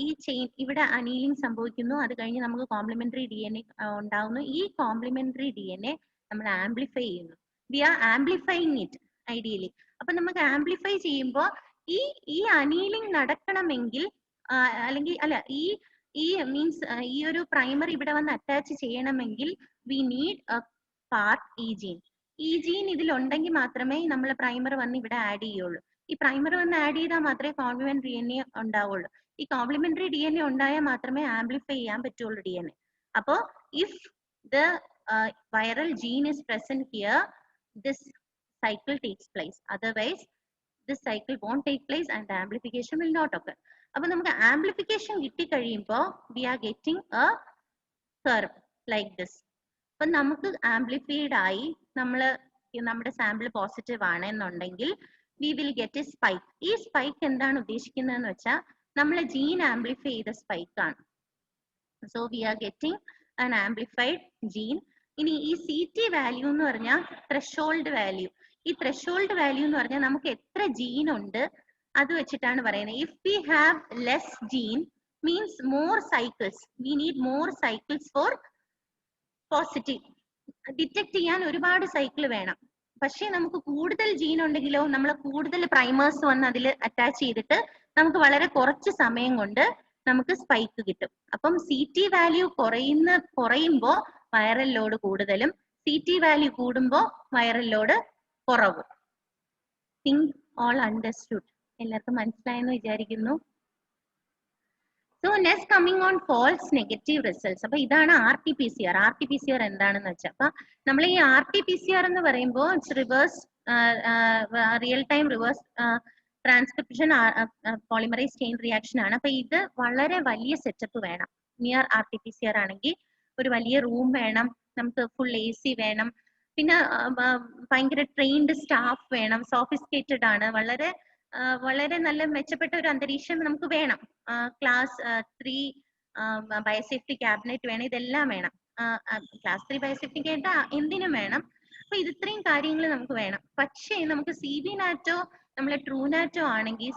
Speaker 1: ഈ ചെയിൻ ഇവിടെ അനീലിംഗ് സംഭവിക്കുന്നു, അത് കഴിഞ്ഞ് നമുക്ക് കോംപ്ലിമെന്ററി DNA ഉണ്ടാവുന്നു. ഈ കോംപ്ലിമെന്ററി DNA നമ്മൾ ആംപ്ലിഫൈ ചെയ്യുന്നു. We are amplifying it ideally. അപ്പൊ നമുക്ക് ആംപ്ലിഫൈ ചെയ്യുമ്പോൾ ഈ അനീലിംഗ് നടക്കണമെങ്കിൽ അല്ലെങ്കിൽ അല്ല ഈ മീൻസ് ഈ ഒരു പ്രൈമർ ഇവിടെ വന്ന് അറ്റാച്ച് ചെയ്യണമെങ്കിൽ വി നീഡ് എ പാർട്ട് ഈ ജീൻ ഇതിൽ ഉണ്ടെങ്കിൽ മാത്രമേ നമ്മൾ പ്രൈമർ വന്ന് ഇവിടെ ആഡ് ചെയ്യുള്ളൂ. ഈ പ്രൈമർ വന്ന് ആഡ് ചെയ്താൽ മാത്രമേ കോംപ്ലിമെന്ററി DNA ഉണ്ടാവുള്ളൂ. ഈ കോംപ്ലിമെന്ററി DNA ഉണ്ടായാൽ മാത്രമേ ആംപ്ലിഫൈ ചെയ്യാൻ പറ്റുള്ളൂ DNA. അപ്പോ if the viral gene is present here, this cycle takes place. Otherwise, this cycle won't take place and the amplification will not occur. അപ്പൊ നമുക്ക് ആംപ്ലിഫിക്കേഷൻ കിട്ടി കഴിയുമ്പോൾ we are getting a curve like this. അപ്പൊ നമുക്ക് amplified ആയി നമ്മുടെ sample positive ആണ് എന്നുണ്ടെങ്കിൽ we will get a spike. ഈ സ്പൈക്ക് എന്താണ് ഉദ്ദേശിക്കുന്നതെന്ന് വെച്ചാൽ നമ്മളെ ജീൻ ആംപ്ലിഫൈ ചെയ്ത സ്പൈക്ക് ആണ്. So we are getting an amplified gene. ഇനി ഈ CT വാല്യൂ എന്ന് പറഞ്ഞാൽ ത്രെഷോൾഡ് വാല്യൂ. ഈ ത്രെഷോൾഡ് വാല്യൂ എന്ന് പറഞ്ഞാൽ നമുക്ക് എത്ര ജീൻ ഉണ്ട് അത് വെച്ചിട്ടാണ് പറയുന്നത്. If we have less gene means more cycles, we need more cycles for positive. Detect ചെയ്യാൻ ഒരുപാട് സൈക്കിൾ വേണം. പക്ഷേ നമുക്ക് കൂടുതൽ ജീൻ ഉണ്ടെങ്കിലോ നമ്മൾ കൂടുതൽ പ്രൈമേഴ്സ് വന്ന് അതിൽ അറ്റാച്ച് ചെയ്തിട്ട് നമുക്ക് വളരെ കുറച്ച് സമയം കൊണ്ട് നമുക്ക് സ്പൈക്ക് കിട്ടും. അപ്പം CT വാല്യൂ കുറയുമ്പോൾ വൈറൽ ലോഡ് കൂടുതലും, CT വാല്യൂ കൂടുമ്പോൾ വൈറൽ ലോഡ് കുറവും. Think all understood. എല്ലാവർക്കും മനസ്സിലായെന്ന് വിചാരിക്കുന്നു. So next coming on false negative results. അപ്പൊ ഇതാണ് RT-PCR. RT-PCR എന്താണെന്ന് വെച്ചാൽ, അപ്പൊ നമ്മൾ ഈ RT-PCR എന്ന് പറയുമ്പോൾ it's reverse real time reverse transcription polymerase chain reaction ആണ്. അപ്പൊ ഇത് വളരെ വലിയ സെറ്റപ്പ് വേണം. നിയർ RT-PCR ആണെങ്കിൽ ഒരു വലിയ റൂം വേണം, നമുക്ക് ഫുൾ AC വേണം, പിന്നെ ഭയങ്കര ട്രെയിൻഡ് സ്റ്റാഫ് വേണം, സോഫിസ്റ്റിക്കേറ്റഡ് ആണ്, വളരെ നല്ല മെച്ചപ്പെട്ട ഒരു അന്തരീക്ഷം നമുക്ക് വേണം. ക്ലാസ് 3 ബയോസേഫ്റ്റി ക്യാബിനറ്റ് വേണം, ഇതെല്ലാം വേണം. ക്ലാസ് 3 ബയോസേഫ്റ്റി കേട്ട എന്തിനും വേണം. അപ്പൊ ഇത് ഇത്രയും കാര്യങ്ങൾ നമുക്ക് വേണം. പക്ഷേ നമുക്ക് CB നാറ്റോ നമ്മളെ ട്രൂ നാറ്റോ ആണെങ്കിൽ,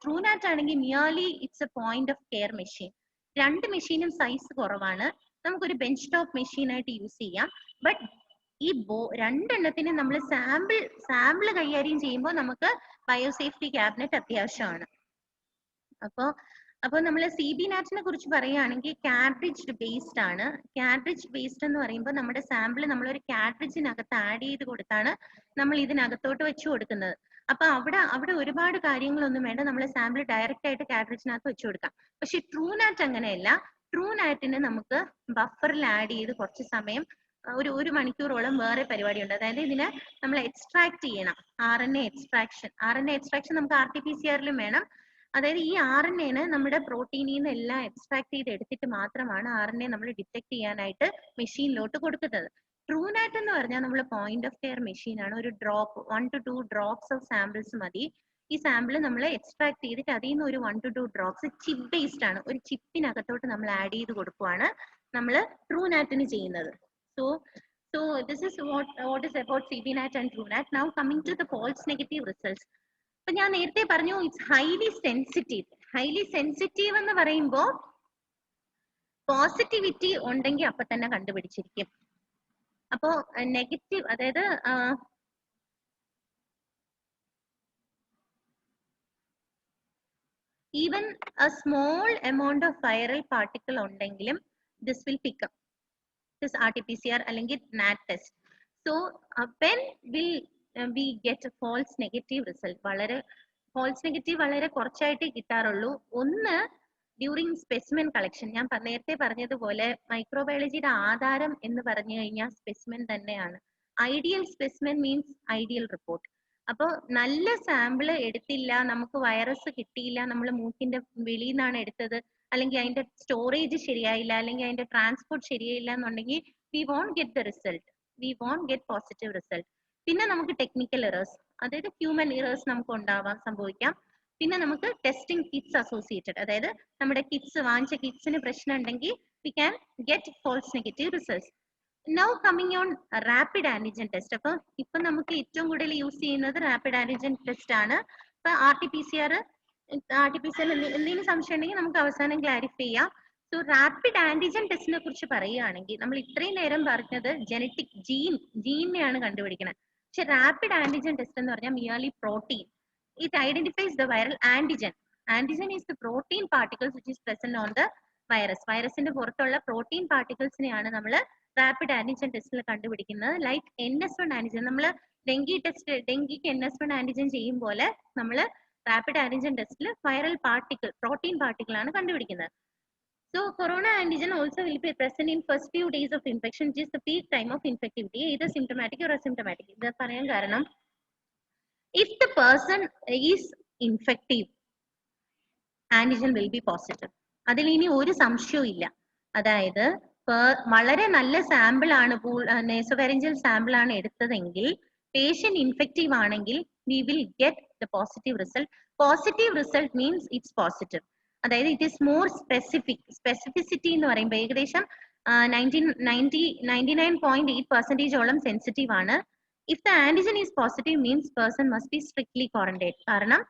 Speaker 1: ട്രൂ നാറ്റ് ആണെങ്കിൽ merely it's A point of care machine. രണ്ട് മെഷീനും സൈസ് കുറവാണ്, നമുക്കൊരു ബെഞ്ച് ടോപ്പ് മെഷീൻ ആയിട്ട് യൂസ് ചെയ്യാം. ബട്ട് ഈ രണ്ടെണ്ണത്തിന് നമ്മൾ സാമ്പിൾ കൈകാര്യം ചെയ്യുമ്പോൾ നമുക്ക് ബയോസേഫ്റ്റി ക്യാബിനറ്റ് അത്യാവശ്യമാണ്. അപ്പോൾ നമ്മൾ CB നാറ്റിനെ കുറിച്ച് പറയുകയാണെങ്കിൽ കാർട്രിഡ്ജ് ബേസ്ഡ് ആണ്. കാർട്രിഡ്ജ് ബേസ്ഡ് എന്ന് പറയുമ്പോൾ നമ്മുടെ സാമ്പിൾ നമ്മളൊരു കാർട്രിഡ്ജിനകത്ത് ആഡ് ചെയ്ത് കൊടുത്താണ് നമ്മൾ ഇതിനകത്തോട്ട് വെച്ച് കൊടുക്കുന്നത്. അപ്പൊ അവിടെ ഒരുപാട് കാര്യങ്ങളൊന്നും വേണ്ട, നമ്മൾ സാമ്പിൾ ഡയറക്റ്റ് ആയിട്ട് കാർട്രിഡ്ജിനകത്ത് വെച്ച് കൊടുക്കാം. പക്ഷെ ട്രൂ നാറ്റ് അങ്ങനെയല്ല. ട്രൂ നാറ്റിന് നമുക്ക് ബഫറിൽ ആഡ് ചെയ്ത് കുറച്ച് സമയം, ഒരു മണിക്കൂറോളം വേറെ പരിപാടിയുണ്ട്. അതായത് ഇതിനെ നമ്മൾ എക്സ്ട്രാക്ട് ചെയ്യണം. RNA എക്സ്ട്രാക്ഷൻ നമുക്ക് RT-PCRലും വേണം. അതായത് ഈ RNA നമ്മുടെ പ്രോട്ടീനിൽ നിന്ന് എല്ലാം എക്സ്ട്രാക്ട് ചെയ്ത് എടുത്തിട്ട് മാത്രമാണ് RNA നമ്മൾ ഡിറ്റക്ട് ചെയ്യാനായിട്ട് മെഷീനിലോട്ട് കൊടുക്കുന്നത്. ട്രൂ നാറ്റ് എന്ന് പറഞ്ഞാൽ നമ്മൾ പോയിന്റ് ഓഫ് കെയർ മെഷീൻ ആണ്. ഒരു 1 to 2 ഡ്രോപ്സ് ഓഫ് സാമ്പിൾസ് മതി. ഈ സാമ്പിൾ നമ്മൾ എക്സ്ട്രാക്ട് ചെയ്തിട്ട് അതിൽ നിന്ന് ഒരു 1 to 2 ഡ്രോപ്സ് ചിപ്പ് ബേസ്ഡ് ആണ്, ഒരു ചിപ്പിനകത്തോട്ട് നമ്മൾ ആഡ് ചെയ്ത് കൊടുക്കുവാണ് നമ്മൾ ട്രൂ നാറ്റിന് ചെയ്യുന്നത്. So this is what is about CB NAT and true NAT. Now coming to the false negative results. അപ്പൊ ഞാൻ നേരത്തെ പറഞ്ഞു ഇറ്റ്സ് ഹൈലി സെൻസിറ്റീവ് എന്ന് പറയുമ്പോൾ പോസിറ്റിവിറ്റി ഉണ്ടെങ്കിൽ അപ്പൊ തന്നെ കണ്ടുപിടിച്ചിരിക്കും. അപ്പോ നെഗറ്റീവ്, അതായത് even a small amount of viral particle ഉണ്ടെങ്കിലും this will pick up this RT-PCR അല്ലെങ്കിൽ NAT test. So when will we get a false negative result? false negative വളരെ കുറച്ചായിട്ടേ കിട്ടാറുള്ളൂ. ഒന്ന് ഡ്യൂറിങ് സ്പെസിമെൻ കളക്ഷൻ. ഞാൻ നേരത്തെ പറഞ്ഞതുപോലെ മൈക്രോബയോളജിയുടെ ആധാരം എന്ന് പറഞ്ഞു കഴിഞ്ഞാൽ സ്പെസിമെൻ തന്നെയാണ്. Ideal specimen means ideal report. അപ്പോൾ നല്ല സാമ്പിൾ എടുത്തില്ല, നമുക്ക് വൈറസ് കിട്ടിയില്ല, നമ്മൾ മൂക്കിന്റെ വെളിയിൽ നിന്നാണ് എടുത്തത്, അല്ലെങ്കിൽ അതിന്റെ സ്റ്റോറേജ് ശരിയായില്ല, അല്ലെങ്കിൽ അതിന്റെ ട്രാൻസ്പോർട്ട് ശരിയായില്ല എന്നുണ്ടെങ്കിൽ we won't get the result, we won't get positive result. പിന്നെ നമുക്ക് ടെക്നിക്കൽ എറേഴ്സ്, അതായത് ഹ്യൂമൻ എറേഴ്സ് നമുക്ക് സംഭവിക്കാം. പിന്നെ നമുക്ക് ടെസ്റ്റിംഗ് കിറ്റ്സ് അസോസിയേറ്റഡ്, അതായത് നമ്മുടെ വാങ്ങിച്ച കിറ്റ്സിന് പ്രശ്നം ഉണ്ടെങ്കിൽ we can get false negative results. Now coming on rapid antigen test. അപ്പൊ ഇപ്പൊ നമുക്ക് ഏറ്റവും കൂടുതൽ യൂസ് ചെയ്യുന്നത് റാപ്പിഡ് ആന്റിജൻ ടെസ്റ്റ് ആണ്. ഇപ്പൊ RT-PCR എന്തെങ്കിലും സംശയം ഉണ്ടെങ്കിൽ നമുക്ക് അവസാനം ക്ലാരിഫൈ ചെയ്യാം. സോ റാപ്പിഡ് ആന്റിജൻ ടെസ്റ്റിനെ കുറിച്ച് പറയുകയാണെങ്കിൽ നമ്മൾ ഇത്രയും നേരം പറഞ്ഞത് ജനറ്റിക് ജീനെയാണ് കണ്ടുപിടിക്കുന്നത്. പക്ഷെ റാപ്പിഡ് ആന്റിജൻ ടെസ്റ്റ് എന്ന് പറഞ്ഞാൽ merely protein. It identifies the viral antigen. Antigen is the protein particles which is present on the virus. വൈറസിന്റെ പുറത്തുള്ള പ്രോട്ടീൻ പാർട്ടിക്കിൾസിനെയാണ് നമ്മൾ റാപ്പിഡ് ആന്റിജൻ ടെസ്റ്റിൽ കണ്ടുപിടിക്കുന്നത്. ലൈക്ക് NS1 ആന്റിജൻ, നമ്മൾ ഡെങ്കിക്ക് NS1 ആന്റിജൻ ചെയ്യും പോലെ നമ്മൾ റാപ്പിഡ് ആന്റിജൻ ടെസ്റ്റിൽ വൈറൽ പാർട്ടിക്കിൾ, പ്രോട്ടീൻ പാർട്ടിക്കിൾ ആണ് കണ്ടുപിടിക്കുന്നത്. So corona antigen also will be present in first few days of infection, which is the peak time of infectivity, either symptomatic or asymptomatic. ഇത് പറയാൻ കാരണം, if the person is infective, antigen will be positive. അതിൽ ഇനി ഒരു സംശയവും ഇല്ല. അതായത് വളരെ നല്ല സാമ്പിൾ ആണ്, നേസോഫാരിഞ്ചൽ സാമ്പിൾ ആണ് എടുത്തതെങ്കിൽ, പേഷ്യന്റ് ഇൻഫെക്റ്റീവ് ആണെങ്കിൽ we will get the positive result. Positive result means it's positive. അതായത് ഇറ്റ് ഈസ് മോർ സ്പെസിഫിസിറ്റി എന്ന് പറയുമ്പോൾ ഏകദേശം 99.8% സെൻസിറ്റീവ് ആണ്. If the antigen is positive means person must be strictly quarantined. കാരണം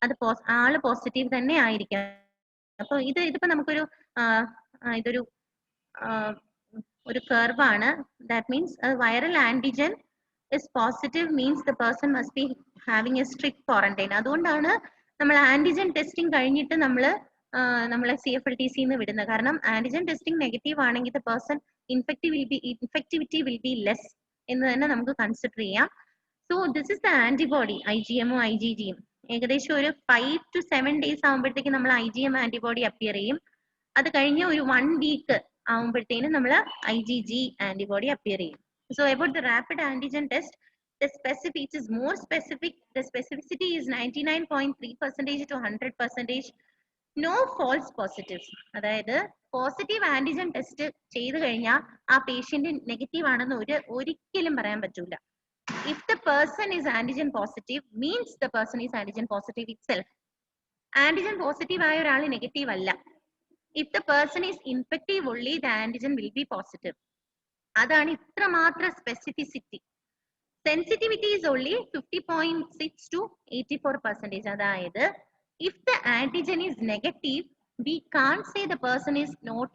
Speaker 1: അത് ആള് പോസിറ്റീവ് തന്നെ ആയിരിക്കണം. അപ്പൊ ഇതിപ്പോ നമുക്കൊരു ഇതൊരു ഒരു കർവ് ആണ്. That means viral antigen is positive means the person must be having a strict quarantine. അതുകൊണ്ടാണ് നമ്മൾ ആന്റിജൻ ടെസ്റ്റിംഗ് കഴിഞ്ഞിട്ട് നമ്മളെ CFLTC വിടുന്നത്. കാരണം ആന്റിജൻ ടെസ്റ്റിംഗ് നെഗറ്റീവ് ആണെങ്കിൽ the person infectivity will be less എന്ന് തന്നെ നമുക്ക് കൺസിഡർ ചെയ്യാം. So this is the antibody IgM-ഉം IgG-യും. ഏകദേശം ഒരു 5 to 7 days ആകുമ്പോഴത്തേക്ക് നമ്മൾ IgM ആന്റിബോഡി അപ്പിയർ ചെയ്യും. അത് കഴിഞ്ഞ ഒരു 1 week ആകുമ്പോഴത്തേനും നമ്മൾ IgG ആന്റിബോഡി അപ്പിയർ ചെയ്യും. So about the rapid antigen test, the specific is more specific. The specificity is 99.3% to 100%. No false positives. അതായത് പോസിറ്റീവ് ആന്റിജൻ ടെസ്റ്റ് ചെയ്തു കഴിഞ്ഞാൽ ആ പേഷ്യന്റ് നെഗറ്റീവ് ആണെന്ന് ഒരിക്കലും പറയാൻ പറ്റൂല. If the person is antigen positive means the person is antigen positive itself. Antigen positive ആയ ഒരാൾ നെഗറ്റീവ് അല്ല. If the person is infective only, the antigen will be positive. അതാണ് ഇത്രമാത്രം specificity. Sensitivity is only 50.6 to 84%. അതായത് if the antigen is negative we can say the person is not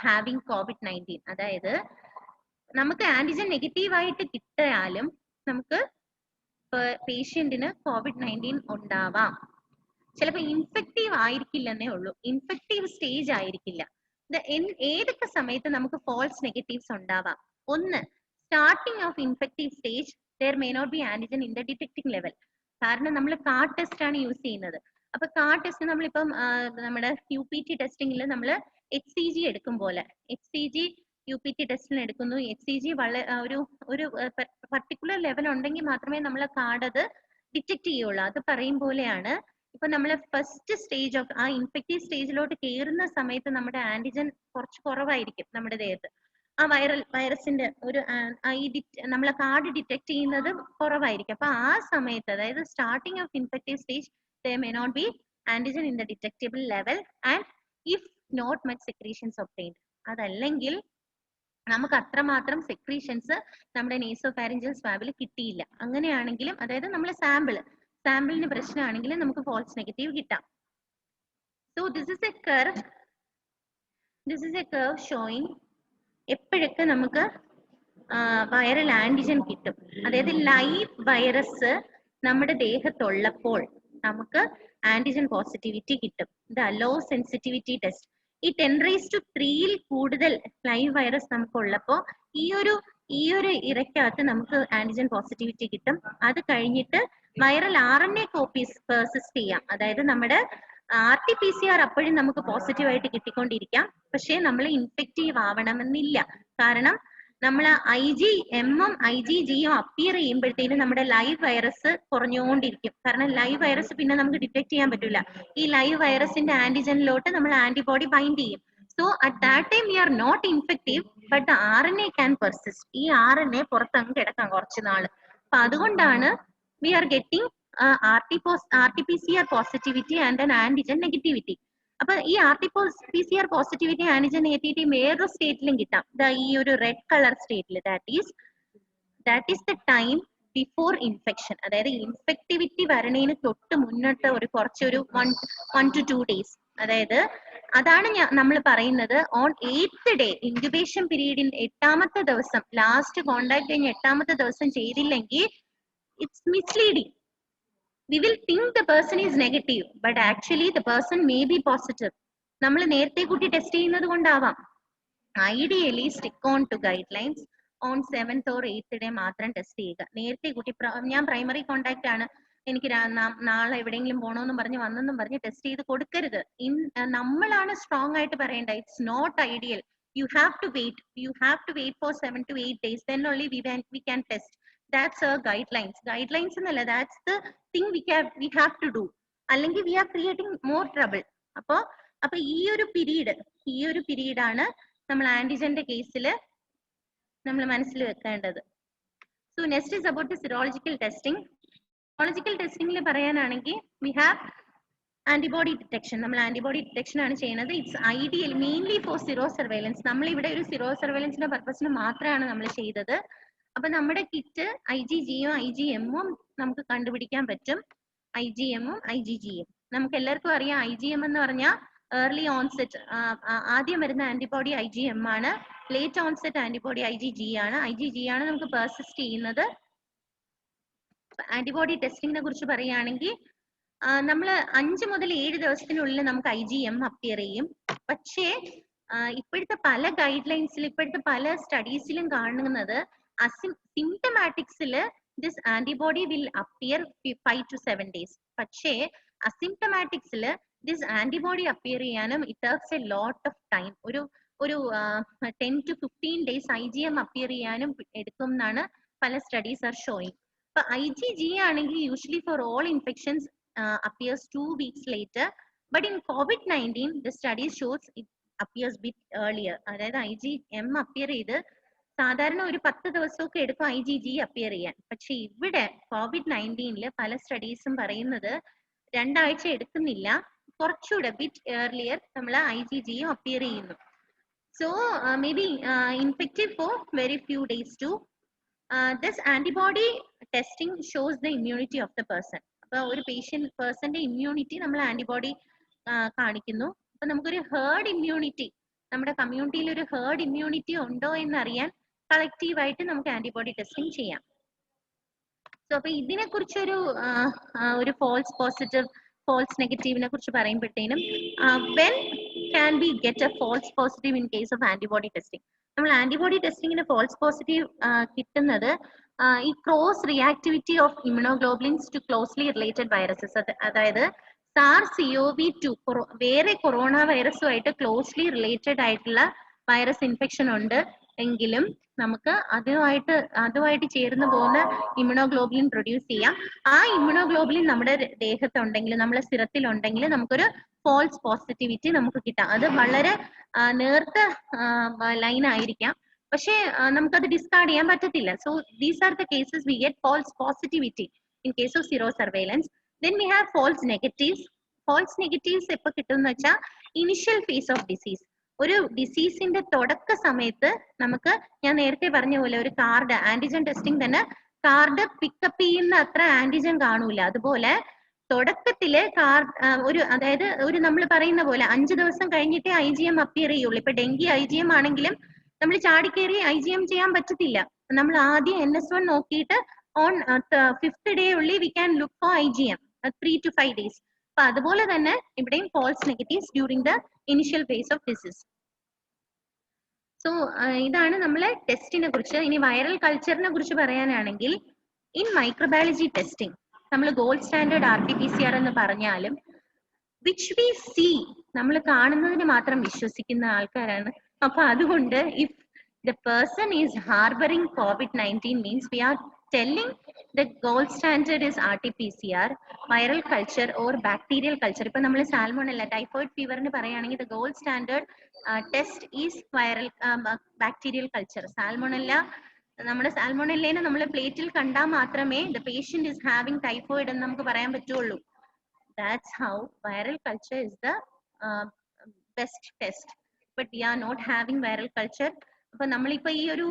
Speaker 1: having COVID-19. അതായത് നമുക്ക് antigen negative ആയിട്ട് കിട്ടിയാലും നമുക്ക് പേഷ്യന്റിന് COVID-19 ഉണ്ടാവാം. ചിലപ്പോൾ ഇൻഫെക്റ്റീവ് ആയിരിക്കില്ലെന്നേ ഉള്ളൂ, ഇൻഫെക്റ്റീവ് സ്റ്റേജ് ആയിരിക്കില്ല. ഏതൊക്കെ സമയത്ത് നമുക്ക് ഫോൾസ് നെഗറ്റീവ്സ് ഉണ്ടാവാം? ഒന്ന്, starting of infective stage there may not be antigen in the detecting level. കാരണം നമ്മൾ കാർഡ് ടെസ്റ്റ് ആണ് യൂസ് ചെയ്യുന്നത്. അപ്പൊ കാർഡ് ടെസ്റ്റ് നമ്മളിപ്പം നമ്മുടെ UPT ടെസ്റ്റിംഗിൽ നമ്മൾ HCG എടുക്കും പോലെ HCG UPT ടെസ്റ്റിന് എടുക്കുന്നു. HCG ഒരു പർട്ടിക്കുലർ ലെവൽ ഉണ്ടെങ്കിൽ മാത്രമേ നമ്മൾ കാർഡ് അത് ഡിറ്റക്ട് ചെയ്യുള്ളൂ. അത് പറയും പോലെയാണ് ഇപ്പൊ നമ്മൾ ഫസ്റ്റ് സ്റ്റേജ് ഓഫ് ആ ഇൻഫെക്റ്റീവ് സ്റ്റേജിലോട്ട് കയറുന്ന സമയത്ത് നമ്മുടെ ആന്റിജൻ കുറച്ച് കുറവായിരിക്കും നമ്മുടെ ദേഹത്ത്. ആ വൈറസിന്റെ ഒരു നമ്മളെ കാർഡ് ഡിറ്റക്ട് ചെയ്യുന്നത് കുറവായിരിക്കും. അപ്പൊ ആ സമയത്ത്, അതായത് starting of infective stage there may not be antigen in the detectable level and if not much secretions obtained. അതല്ലെങ്കിൽ നമുക്ക് അത്രമാത്രം സെക്രീഷൻസ് നമ്മുടെ നേസോഫാരിഞ്ചൽ സ്വാബിൽ കിട്ടിയില്ല. അങ്ങനെയാണെങ്കിലും, അതായത് നമ്മളെ സാമ്പിളിന് പ്രശ്നമാണെങ്കിൽ നമുക്ക് ഫോൾസ് നെഗറ്റീവ് കിട്ടാം. So this is A curve showing എപ്പോഴൊക്കെ നമുക്ക് വൈറൽ ആന്റിജൻ കിട്ടും. അതായത് ലൈവ് വൈറസ് നമ്മുടെ ദേഹത്തുള്ളപ്പോൾ നമുക്ക് ആന്റിജൻ പോസിറ്റിവിറ്റി കിട്ടും. The low sensitivity test. ഈ 10⁻³ കൂടുതൽ ലൈവ് വൈറസ് നമുക്ക് ഉള്ളപ്പോൾ ഈ ഒരു ഇറക്കകത്ത് നമുക്ക് ആന്റിജൻ പോസിറ്റിവിറ്റി കിട്ടും. അത് കഴിഞ്ഞിട്ട് വൈറൽ RNA കോപ്പീസ് പെർസിസ്റ്റ് ചെയ്യാം. അതായത് നമ്മുടെ RT-PCR അപ്പോഴും നമുക്ക് പോസിറ്റീവ് ആയിട്ട് കിട്ടിക്കൊണ്ടിരിക്കാം. പക്ഷേ നമ്മൾ ഇൻഫെക്റ്റീവ് ആവണമെന്നില്ല. കാരണം നമ്മൾ IgM-ഉം IgG-യും അപ്പിയർ ചെയ്യുമ്പോഴത്തേനും നമ്മുടെ ലൈവ് വൈറസ് കുറഞ്ഞുകൊണ്ടിരിക്കും. കാരണം ലൈവ് വൈറസ് പിന്നെ നമുക്ക് ഡിറ്റക്ട് ചെയ്യാൻ പറ്റില്ല. ഈ ലൈവ് വൈറസിന്റെ ആന്റിജനിലോട്ട് നമ്മൾ ആന്റിബോഡി ബൈൻഡ് ചെയ്യും. So at that time we are not infective but the RNA can persist. ഈ RNA പുറത്തങ്ങ് കിടക്കാം കുറച്ച് നാള്. അപ്പൊ അതുകൊണ്ടാണ് we are getting RT-PCR positivity and an antigen negativity. അപ്പൊ ഈ RT-PCR പോസിറ്റിവിറ്റി ആന്റിജൻ നെഗറ്റിവിറ്റി വേറൊരു സ്റ്റേറ്റിലും കിട്ടാം. ഈ ഒരു റെഡ് കളർ സ്റ്റേറ്റിൽ, that is the time before infection. അതായത് ഇൻഫെക്ടിവിറ്റി വരണേന് തൊട്ട് മുന്നോട്ട് കുറച്ചൊരു 1 to 2 days. അതായത് അതാണ് നമ്മൾ പറയുന്നത് ഓൺ 8th day ഇൻക്യുബേഷൻ പീരീഡിൽ 8ാമത്തെ ദിവസം, ലാസ്റ്റ് കോണ്ടാക്ട് കഴിഞ്ഞ് 8ാമത്തെ ദിവസം ചെയ്തില്ലെങ്കിൽ it's misleading. We will think the person is negative but actually the person may be positive. നമ്മൾ നേരത്തെ കൂട്ടി ടെസ്റ്റ് ചെയ്യുന്നത് കൊണ്ടാവാം. Ideally stick on to guidelines. ഓൺ 7th or 8th day മാത്രം ടെസ്റ്റ് ചെയ്യുക. നേരത്തെ കൂട്ടി ഞാൻ പ്രൈമറി കോണ്ടാക്ട് ആണ്, എനിക്ക് നാളെ എവിടെയെങ്കിലും പോകണമെന്നും പറഞ്ഞ് വന്നെന്നും പറഞ്ഞ് ടെസ്റ്റ് ചെയ്ത് കൊടുക്കരുത്. നമ്മളാണ് സ്ട്രോങ് ആയിട്ട് പറയേണ്ട. It's not ideal. You have to wait for 7 to 8 days. Then only we can test. That's our guidelines. Guidelines എന്നല്ല, that's the thing we have to do. അല്ലെങ്കിൽ we are creating more trouble. അപ്പൊ ഈ ഒരു period ആണ് നമ്മൾ ആന്റിജന്റെ കേസിൽ നമ്മൾ മനസ്സിൽ വെക്കേണ്ടത്. So next is about the serological testing. Serological ടെസ്റ്റിംഗിൽ പറയാനാണെങ്കിൽ we have ആന്റിബോഡി ഡിറ്റക്ഷൻ. നമ്മൾ ആന്റിബോഡി ഡിറ്റക്ഷൻ ആണ് ചെയ്യുന്നത്. It's ideal mainly four zero surveillance. നമ്മൾ ഇവിടെ ഒരു സീറോ സർവൈലൻസിന്റെ പർപ്പസിന് മാത്രമാണ് നമ്മൾ ചെയ്തത്. അപ്പൊ നമ്മുടെ കിറ്റ് IgGയും IgMും നമുക്ക് കണ്ടുപിടിക്കാൻ പറ്റും. IgMും IgGയും നമുക്ക് എല്ലാവർക്കും അറിയാം. IgM എന്ന് പറഞ്ഞാൽ ഏർലി ഓൺസെറ്റ്, ആദ്യം വരുന്ന ആന്റിബോഡി IgM ആണ്. ലേറ്റ് ഓൺസെറ്റ് ആന്റിബോഡി IgG ആണ്. IgG ആണ് നമുക്ക് പെർസിസ്റ്റ് ചെയ്യുന്നത്. ആന്റിബോഡി ടെസ്റ്റിങ്ങിനെ കുറിച്ച് പറയുകയാണെങ്കിൽ നമ്മൾ 5 മുതൽ 7 ദിവസത്തിനുള്ളിൽ നമുക്ക് IgM അപ്പിയർ ചെയ്യും. പക്ഷേ ഇപ്പോഴത്തെ പല ഗൈഡ് ലൈൻസിൽ, ഇപ്പോഴത്തെ പല സ്റ്റഡീസിലും കാണുന്നത് സിംറ്റമാറ്റിക്സിൽ this antibody will appear 5 to 7 days. പക്ഷേ അസിംറ്റമാറ്റിക്സിൽ ദിസ് ആന്റിബോഡി അപ്പിയർ ചെയ്യാനും it takes a lot of time. ഒരു 10 to 15 days IgM അപ്പിയർ ചെയ്യാനും എടുക്കും എന്നാണ് പല സ്റ്റഡീസ് ആർ ഷോയിങ്. അപ്പൊ IgG ആണെങ്കിൽ usually for all infections appears 2 weeks later, but in COVID-19 the study shows it appears bit earlier. അതായത് IgM appear ചെയ്ത് സാധാരണ ഒരു 10 ദിവസമൊക്കെ എടുക്കും IgG അപ്പിയർ ചെയ്യാൻ. പക്ഷെ ഇവിടെ COVID-19 പല സ്റ്റഡീസും പറയുന്നത് 2 ആഴ്ച എടുക്കുന്നില്ല, കുറച്ചുകൂടെ ബിറ്റ് ഏർലിയർ നമ്മൾ IgGയും അപ്പിയർ ചെയ്യുന്നു. So may be infective for very few days to. This antibody testing shows the immunity of the person. അപ്പൊ ഒരു പേഴ്സന്റെ ഇമ്മ്യൂണിറ്റി നമ്മൾ ആന്റിബോഡി കാണിക്കുന്നു. അപ്പൊ നമുക്കൊരു ഹേർഡ് ഇമ്മ്യൂണിറ്റി, നമ്മുടെ കമ്മ്യൂണിറ്റിയിൽ ഒരു ഹേർഡ് ഇമ്മ്യൂണിറ്റി ഉണ്ടോ എന്നറിയാൻ കളക്റ്റീവായിട്ട് നമുക്ക് ആന്റിബോഡി ടെസ്റ്റിംഗ് ചെയ്യാം. സോ അപ്പൊ ഇതിനെ കുറിച്ചൊരു ഫോൾസ് പോസിറ്റീവ്, ഫോൾസ് നെഗറ്റീവിനെ കുറിച്ച് പറയുമ്പോഴത്തേനും when can be get a false positive in case of antibody testing? നമ്മൾ ആന്റിബോഡി ടെസ്റ്റിങ്ങിന് ഫോൾസ് പോസിറ്റീവ് കിട്ടുന്നത് ഈ cross reactivity of immunoglobulins to closely related viruses, അതായത് SARS-CoV-2 വേറെ കൊറോണ വൈറസുമായിട്ട് ക്ലോസ്ലി റിലേറ്റഡ് ആയിട്ടുള്ള വൈറസ് ഇൻഫെക്ഷൻ ഉണ്ട് എങ്കിലും നമുക്ക് അതുമായിട്ട് ചേർന്ന് പോകുന്ന ഇമ്യൂണോഗ്ലോബുലിൻ പ്രൊഡ്യൂസ് ചെയ്യാം. ആ ഇമ്യൂണോഗ്ലോബുലിൻ നമ്മുടെ ദേഹത്തുണ്ടെങ്കിൽ, നമ്മുടെ സിറത്തിലുണ്ടെങ്കിൽ നമുക്കൊരു ഫോൾസ് പോസിറ്റിവിറ്റി നമുക്ക് കിട്ടാം. അത് വളരെ നേർത്ത ലൈൻ ആയിരിക്കാം, പക്ഷേ നമുക്കത് ഡിസ്കാർഡ് ചെയ്യാൻ പറ്റത്തില്ല. So these are the cases we get false positivity in case of sero surveillance. Then we have false negatives. False negatives എപ്പോൾ കിട്ടുമെന്ന് വെച്ചാൽ ഇനിഷ്യൽ ഫേസ് ഓഫ് ഡിസീസ്, ഒരു ഡിസീസിന്റെ തുടക്ക സമയത്ത് നമുക്ക്, ഞാൻ നേരത്തെ പറഞ്ഞ പോലെ ഒരു കാർഡ് ആന്റിജൻ ടെസ്റ്റിംഗ് തന്നെ കാർഡ് പിക്കപ്പ് ചെയ്യുന്ന അത്ര ആന്റിജൻ കാണൂല. അതുപോലെ തുടക്കത്തില് അതായത് നമ്മൾ പറയുന്ന പോലെ 5 ദിവസം കഴിഞ്ഞിട്ടേ IgM അപ്പിയർ ചെയ്യുള്ളൂ. ഇപ്പൊ ഡെങ്കി IgM ആണെങ്കിലും നമ്മൾ ചാടിക്കേറി IgM ചെയ്യാൻ പറ്റത്തില്ല. നമ്മൾ ആദ്യം NS1 നോക്കിയിട്ട് ഓൺ 5th day ഉള്ളി we can look for IgM 3 to 5 days. അപ്പൊ അതുപോലെ തന്നെ ഇവിടെയും false negatives during the initial phase of disease. So ഇതാണ് നമ്മളെ ടെസ്റ്റിനെ കുറിച്ച്. ഇനി വൈറൽ കൾച്ചറിനെ കുറിച്ച് പറയാനാണെങ്കിൽ ഇൻ മൈക്രോബയോളജി ടെസ്റ്റിംഗ് നമ്മൾ ഗോൾഡ് സ്റ്റാൻഡേർഡ് RT-PCR എന്ന് പറഞ്ഞാലും വിച്ച് വി സീ, നമ്മൾ കാണുന്നതിന് മാത്രം വിശ്വസിക്കുന്ന ആൾക്കാരാണ്. അപ്പൊ അതുകൊണ്ട് if the person is harbouring COVID-19 means we are telling the gold standard is RT-PCR, viral culture or bacterial culture. ഇപ്പൊ നമ്മൾ സാൽമോണല്ല, ടൈഫോയിഡ് ഫീവറിന് പറയുകയാണെങ്കിൽ the gold standard test is viral bacterial culture. Salmonella, നമ്മുടെ സാൽമോണല്ലേനെ നമ്മൾ പ്ലേറ്റിൽ കണ്ടാൽ മാത്രമേ the patient is having typhoid എന്ന് നമുക്ക് പറയാൻ പറ്റുള്ളൂ. That's how viral culture is the best test. But we are not having viral culture. അപ്പൊ നമ്മളിപ്പോ ഈ ഒരു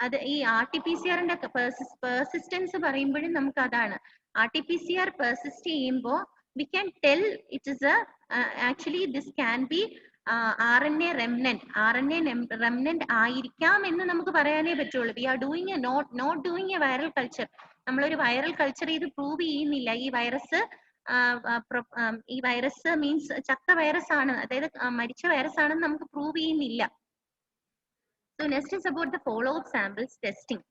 Speaker 1: അത് ഈ RT-PCRന്റെ പെർസിസ്റ്റൻസ് പറയുമ്പോഴും നമുക്ക് അതാണ്, RT-PCR പെർസിസ്റ്റ് ചെയ്യുമ്പോൾ we can tell it is a actually this can be RNA remnant ആയിരിക്കാം എന്ന് നമുക്ക് പറയാനേ പറ്റുള്ളൂ. we are doing a not doing a viral culture. നമ്മളൊരു വൈറൽ കൾച്ചർ ചെയ്ത് പ്രൂവ് ചെയ്യുന്നില്ല ഈ വൈറസ് മീൻസ് ചത്ത വൈറസ് ആണ്, അതായത് മരിച്ച വൈറസ് ആണെന്ന് നമുക്ക് പ്രൂവ് ചെയ്യുന്നില്ല. So next is about the follow-up samples testing.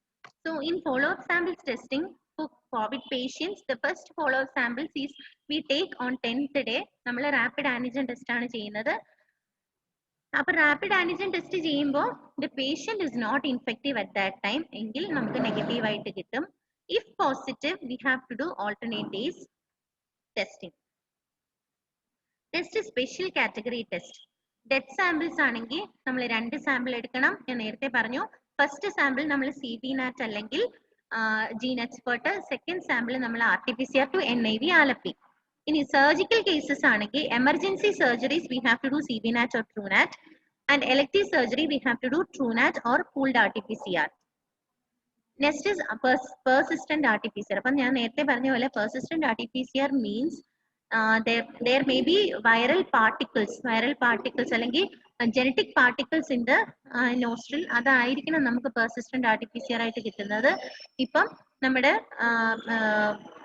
Speaker 1: So in follow-up samples testing for COVID patients, the first follow-up samples is we take on 10th day. നമ്മൾ rapid antigen test ആണ് ചെയ്യുന്നത്. അപ്പൊ rapid antigen test ചെയ്യുമ്പോൾ the patient is not infective at that time എങ്കിൽ നമുക്ക് negative ആയിട്ട് കിട്ടും. If positive, we have to do alternate days testing. Next is special category test. Death samples ആണെങ്കിൽ നമ്മൾ 2 സാമ്പിൾ എടുക്കണം. ഞാൻ നേരത്തെ പറഞ്ഞു, ഫസ്റ്റ് സാമ്പിൾ നമ്മൾ CBNAT അല്ലെങ്കിൽ ജീൻ എക്സ്പെർട്ട്, സെക്കൻഡ് സാമ്പിൾ നമ്മൾ RT-PCR to NIV ആലപ്പി. ഇനി സർജിക്കൽ കേസസ് ആണെങ്കിൽ emergency surgeries we have to do CBNAT or TrueNAT. And elective surgery, we have to do TrueNAT or pooled RT-PCR. Next is persistent RT-PCR. അപ്പം ഞാൻ നേരത്തെ പറഞ്ഞ പോലെ persistent RT-PCR means there may be viral particles അല്ലെങ്കിൽ genetic particles in the nostril. അതായിരിക്കണം നമുക്ക് persistent RT-PCR ആയിട്ട് കിട്ടുന്നത്. ഇപ്പം നമ്മുടെ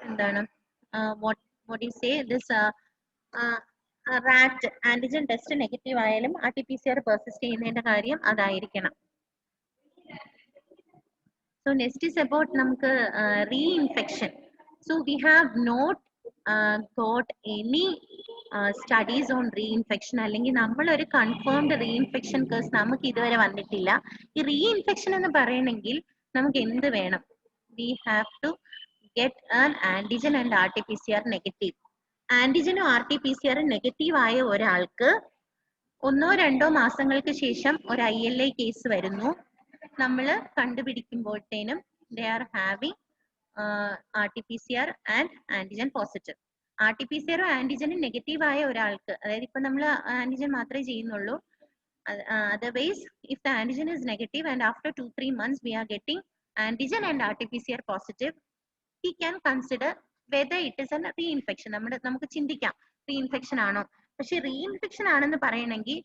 Speaker 1: എന്താണ് what you say this rat antigen test negative ആയാലും RT-PCR persist ചെയ്യുന്നതിന്റെ കാര്യം അതായിരിക്കണം. So next is about namukku reinfection. So we have not got any studies on reinfection. അല്ലെങ്കിൽ നമ്മൾ ഒരു കൺഫേംഡ് റീഇൻഫെക്ഷൻ കേസ് നമുക്ക് ഇതുവരെ വന്നിട്ടില്ല. ഈ റീഇൻഫെക്ഷൻ എന്ന് പറയണമെങ്കിൽ നമുക്ക് എന്ത് വേണം? We have to get an antigen and RT-PCR negative. ആന്റിജനും RT-PCR negative ആയ ഒരാൾക്ക് 1-2 മാസങ്ങൾക്ക് ശേഷം ഒരു ILA കേസ് വരുന്നു. നമ്മൾ കണ്ടുപിടിക്കുമ്പോഴത്തേനും they are having RT-PCR and antigen positive. RT-PCR antigen negative ആയ ഒരാൾക്ക്, അതായത് ഇപ്പൊ നമ്മൾ ആന്റിജൻ മാത്രമേ ചെയ്യുന്നുള്ളൂ. Otherwise, if the antigen is negative and after 2-3 months we are getting antigen and RT-PCR positive, we can consider whether it is a reinfection. നമുക്ക് ചിന്തിക്കാം reinfection ആണോ. പക്ഷെ റീഇൻഫെക്ഷൻ ആണെന്ന് പറയണമെങ്കിൽ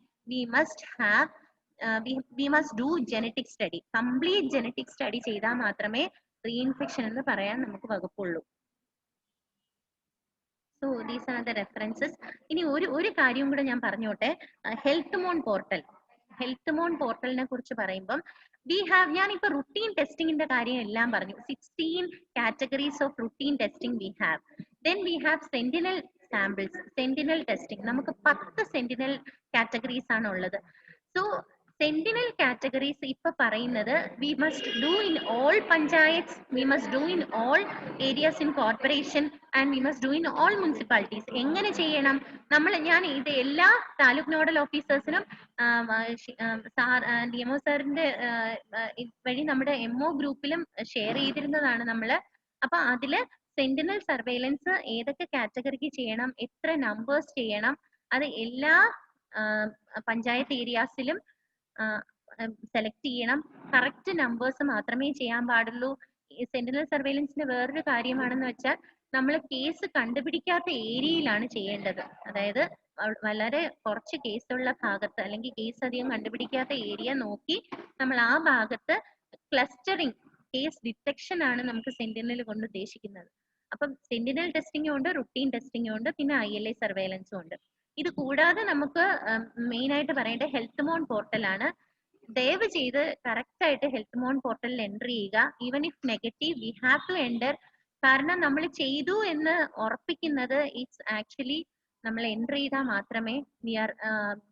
Speaker 1: we must do genetic study. Complete genetic study ചെയ്താൽ മാത്രമേ reinfection എന്ന് പറയാൻ നമുക്ക് വകുപ്പുള്ളൂ. So these are the references. ഇനി ഒരു കാര്യം കൂടെ ഞാൻ പറഞ്ഞോട്ടെ. ഹെൽത്ത് മോൺ പോർട്ടലിനെ കുറിച്ച് പറയുമ്പം ഞാനിപ്പോ റുട്ടീൻ ടെസ്റ്റിംഗിന്റെ കാര്യം എല്ലാം പറഞ്ഞു. 16 categories of routine testing we have. Then we have sentinel samples, sentinel testing. നമുക്ക് 10 sentinel categories ആണ് ഉള്ളത്. So sentinel categories ഇപ്പൊ പറയുന്നത് we must do in all panchayats, we must do in all areas in corporation and we must do in all municipalities. എങ്ങനെ ചെയ്യണം? ഞാൻ ഇത് എല്ലാ താലൂക്ക് നോഡൽ ഓഫീസേഴ്സിനും DMO സാറിന്റെ വഴി നമ്മുടെ MO ഗ്രൂപ്പിലും ഷെയർ ചെയ്തിരുന്നതാണ് നമ്മള്. അപ്പൊ അതില് സെന്റിനൽ സർവൈലൻസ് ഏതൊക്കെ കാറ്റഗറിക്ക് ചെയ്യണം, എത്ര നമ്പേഴ്സ് ചെയ്യണം, അത് എല്ലാ പഞ്ചായത്ത് ഏരിയാസിലും സെലക്ട് ചെയ്യണം. കറക്റ്റ് നമ്പേഴ്സ് മാത്രമേ ചെയ്യാൻ പാടുള്ളൂ. സെന്റിനൽ സർവൈലൻസിന്റെ വേറൊരു കാര്യമാണെന്ന് വെച്ചാൽ നമ്മൾ കേസ് കണ്ടുപിടിക്കാത്ത ഏരിയയിലാണ് ചെയ്യേണ്ടത്. അതായത് വളരെ കുറച്ച് കേസുള്ള ഭാഗത്ത് അല്ലെങ്കിൽ കേസ് അധികം കണ്ടുപിടിക്കാത്ത ഏരിയ നോക്കി നമ്മൾ ആ ഭാഗത്ത് ക്ലസ്റ്ററിങ് കേസ് ഡിറ്റക്ഷൻ ആണ് നമുക്ക് സെന്റിനൽ കൊണ്ട് ഉദ്ദേശിക്കുന്നത്. അപ്പം സെന്റിനൽ ടെസ്റ്റിംഗും ഉണ്ട്, റുട്ടീൻ ടെസ്റ്റിംഗും ഉണ്ട്, പിന്നെ ILA സർവൈലൻസും ഉണ്ട്. ഇത് കൂടാതെ നമുക്ക് മെയിൻ ആയിട്ട് പറയേണ്ട ഹെൽത്ത് മോൺ പോർട്ടൽ ആണ്. ദയവ് ചെയ്ത് കറക്റ്റ് ആയിട്ട് ഹെൽത്ത് മോൺ പോർട്ടലിൽ എൻ്റർ ചെയ്യുക. Even if negative we have to enter. കാരണം നമ്മൾ ചെയ്തു എന്ന് ഉറപ്പിക്കുന്നത് ഇറ്റ്സ് ആക്ച്വലി നമ്മൾ എൻ്റർ ചെയ്താൽ മാത്രമേ we are